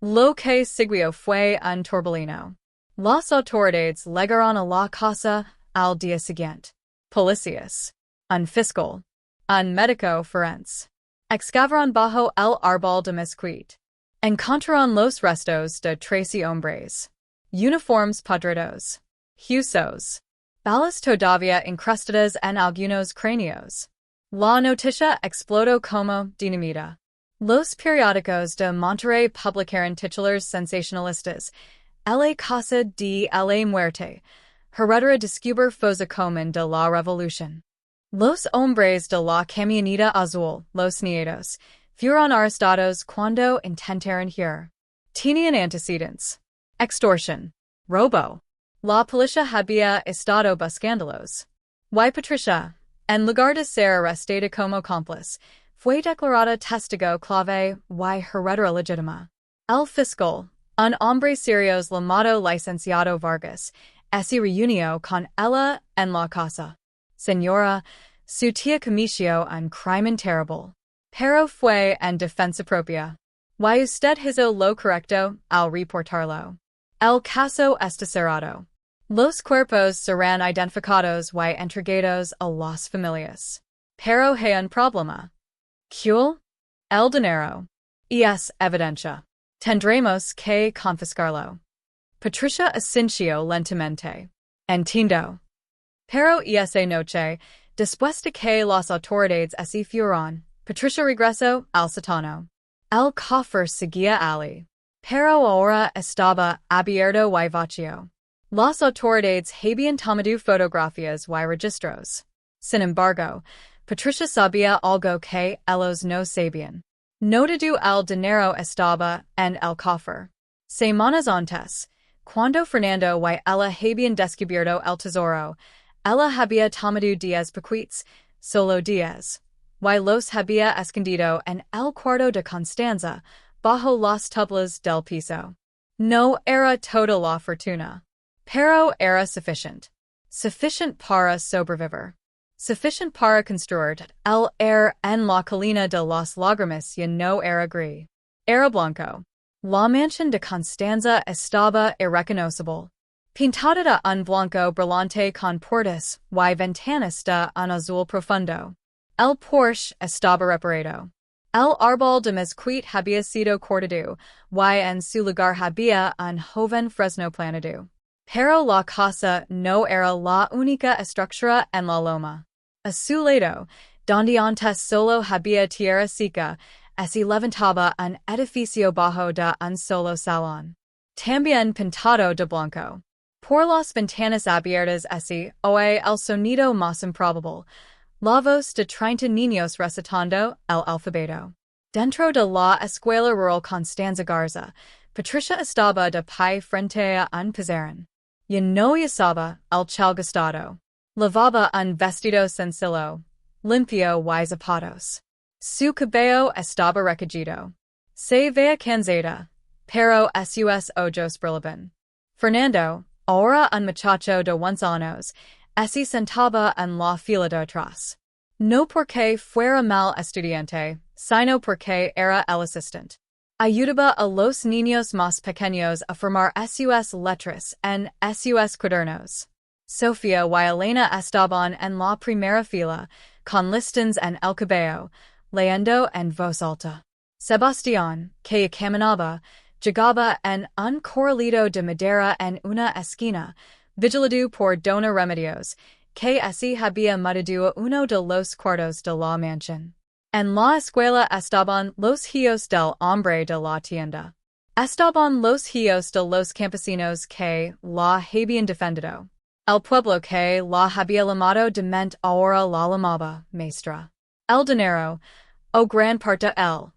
Lo que siguió fue un torbellino. Las autoridades llegaron a la casa al día siguiente. Policías. Un fiscal. Un médico forense. Excavaron bajo el árbol de mezquite. Encontraron los restos de 13 hombres. Uniformes podridos. Huesos. Balas todavía incrustadas en algunos cráneos. La noticia explotó como dinamita. Los periódicos de Monterrey publicaron titulares sensacionalistas. La casa de la muerte. Heredera descubre fosa común de la revolución. Los hombres de la camioneta azul, los nietos, fueron arrestados cuando intentaron huir. Tenían antecedentes. Extorsión. Robo. La policía había estado buscándolos. Y Patricia, en lugar de ser arrestada como cómplice, fue declarada testigo clave y heredera legítima. El fiscal, un hombre serio llamado licenciado Vargas, se reunió con ella en la casa. Señora, su tía cometió un crimen terrible, pero fue en defensa propia. Y usted hizo lo correcto al reportarlo. El caso está cerrado. Los cuerpos serán identificados y entregados a las familias. Pero hay un problema. ¿Cuál? El dinero. Y es evidencia. Tendremos que confiscarlo. Patricia asintió lentamente. Entiendo. Pero esa noche, después de que las autoridades se fueron, Patricia regresó al sótano. El cofre seguía allí. Pero ahora estaba abierto y vacío. Las autoridades habían tomado fotografías y registros. Sin embargo, Patricia sabía algo que ellos no sabían. No todo el dinero estaba en el cofre. Semanas antes, cuando Fernando y ella habían descubierto el tesoro, ella había tomado 10 paquetes, solo 10, y los había escondido en el cuarto de Constanza, bajo las tablas del piso. No era toda la fortuna, pero era suficiente. Suficient para sobrevivir. Sufficient para construir el en la colina de las lágrimas y no era gris. Era blanco. La mansión de Constanza estaba irreconocible. Pintada de un blanco brillante con puertas y ventanas de un azul profundo. El porche estaba reparado. El árbol de mezquite había sido cortado y en su lugar había un joven fresno plantado. Pero la casa no era la única estructura en la loma. A su lado, donde antes solo había tierra seca, se levantaba un edificio bajo de un solo salón. También pintado de blanco. Por las ventanas abiertas se oye el sonido más improbable, la voz de 30 niños recitando el alfabeto. Dentro de la escuela rural Constanza Garza, Patricia estaba de pie frente a un pizarrón. Y no usaba el chalgastado. Lavaba un vestido sencillo, limpio y zapatos. Su cabello estaba recogido. Se veía cansada, pero sus ojos brillaban. Fernando, ahora un muchacho de 11 años, se sentaba en la fila de atrás. No porque fuera mal estudiante, sino porque era el asistente. Ayudaba a los niños más pequeños a formar sus letras en sus cuadernos. Sofía y Elena estaban en la primera fila, con listines en el cabello, leyendo en voz alta. Sebastián, que caminaba, llegaba en un corralito de madera en una esquina, vigilado por Dona Remedios, que se había mudado a uno de los cuartos de la mansión. En la escuela estaban los hijos del hombre de la tienda. Estaban los hijos de los campesinos que la habían defendido. El pueblo que la había llamado dement ahora la llamaba maestra. El dinero, o gran parte él,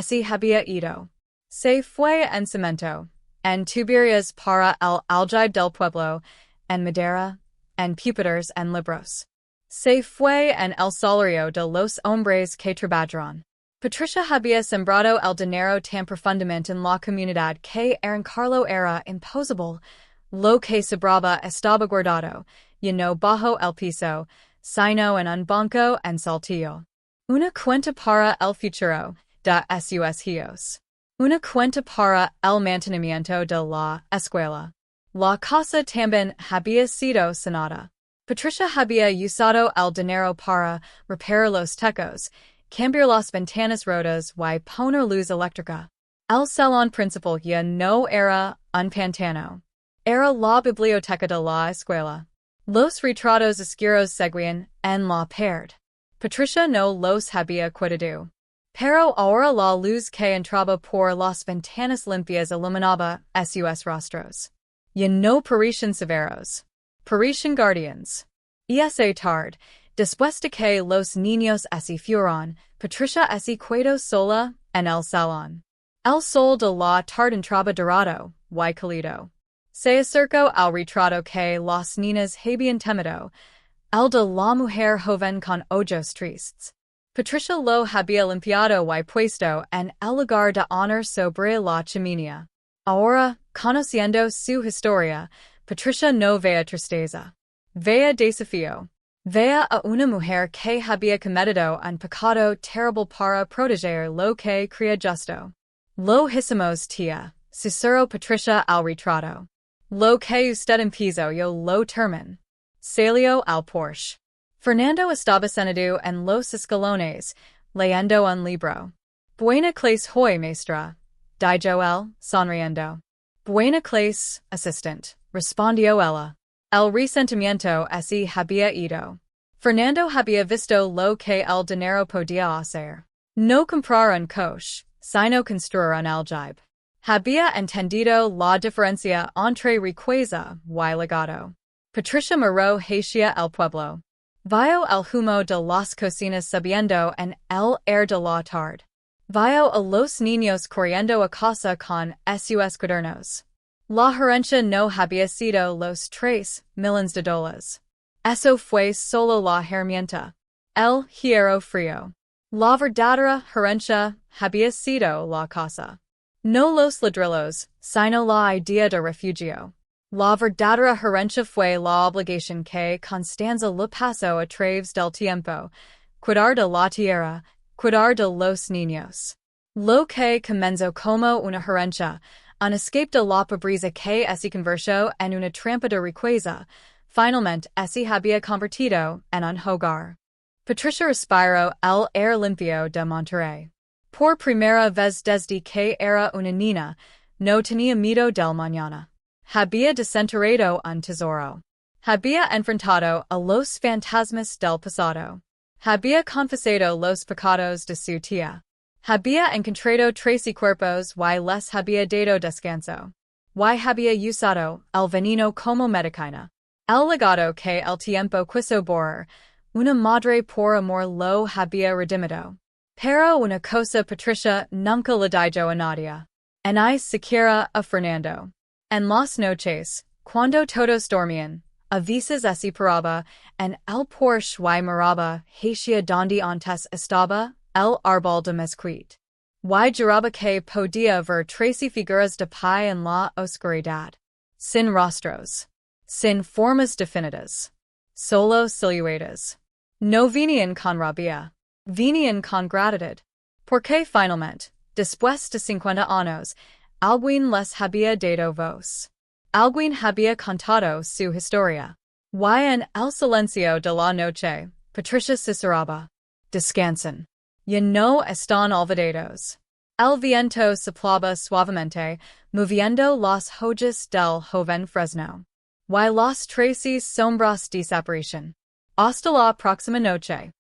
se había ido. Se fue en cemento, en tuberías para el aljibe del pueblo, en madera, en pupitres en libros. Se fue en el salario de los hombres que trabajaron. Patricia había sembrado el dinero tan profundamente en la comunidad que arrancarlo era imposible. Lo que sobraba estaba guardado, y no bajo el piso, sino en un banco en saltillo. Una cuenta para el futuro de sus hijos. Una cuenta para el mantenimiento de la escuela. La casa también había sido sanada. Patricia había usado el dinero para reparar los techos, cambiar las ventanas rotas y poner luz eléctrica. El salón principal ya no era un pantano. Era la biblioteca de la escuela. Los retratos oscuros seguían en la pared. Patricia no los había cuidado. Pero ahora la luz que entraba por las ventanas limpias iluminaba sus rostros. Y no parecían severos. Parecían guardians. Y esa tarde, después de que los niños se fueron, Patricia se quedó sola en el salón. El sol de la tarde entraba dorado, y cálido. Se acercó al retrato que las niñas habían temido, el de la mujer joven con ojos tristes. Patricia lo había limpiado y puesto en el lugar de honor sobre la chimenea. Ahora, conociendo su historia, Patricia no veía tristeza. Veía desafío. Veía a una mujer que había cometido un pecado terrible para proteger lo que creía justo. Lo hicimos tía, susurró Patricia al retrato. Lo que usted empezó yo lo termino. Salió al porche. Fernando estaba sentado en los escalones, leyendo un libro. Buena clase hoy, maestra, dijo él, sonriendo. Buena clase, assistant, respondió ella. El resentimiento se había ido. Fernando había visto lo que el dinero podía hacer. No comprar un coche, sino construir un aljibe. Había entendido la diferencia entre riqueza y legado. Patricia miró hacia el pueblo. Vio el humo de las cocinas subiendo en el air de la tarde. Vio a los niños corriendo a casa con sus cuadernos. La herencia no había sido los 3 millones de dólares. Eso fue solo la herramienta. El hierro frío. La verdadera herencia había sido la casa. No los ladrillos, sino la idea de refugio. La verdadera herencia fue la obligación que Constanza le pasó a través del tiempo, cuidar de la tierra, cuidar de los niños. Lo que comenzó como una herencia, un escape de la pobreza que se convirtió en una trampa de riqueza, finalmente se había convertido en un hogar. Patricia respiró el aire limpio de Monterrey. Por primera vez desde que era una niña, no tenía miedo del mañana. Había desenterrado un tesoro. Había enfrentado a los fantasmas del pasado. Había confesado los pecados de su tía. Había encontrado 13 cuerpos y les había dado descanso. Y había usado el veneno como medicina. El legado que el tiempo quiso borrar, una madre por amor lo había redimido. Pero una cosa Patricia nunca le dijo a nadie. Ni siquiera a Fernando. En las noches, cuando todos dormían, a veces se paraba en el porche y miraba hacia donde antes estaba el árbol de mezquite. Y juraba que podía ver 13 figuras de pie en la oscuridad. Sin rostros. Sin formas definidas. Solo siluetas. No venían con rabia. Venían con gratitud. Porque finalmente, después de 50 años, alguien les había dado voz. Alguien había contado su historia. Y en el silencio de la noche, Patricia susurraba. Descansen. Ya no están olvidados. El viento soplaba suavemente, moviendo las hojas del joven fresno. Y las 13 sombras desaparecen. Hasta la próxima noche.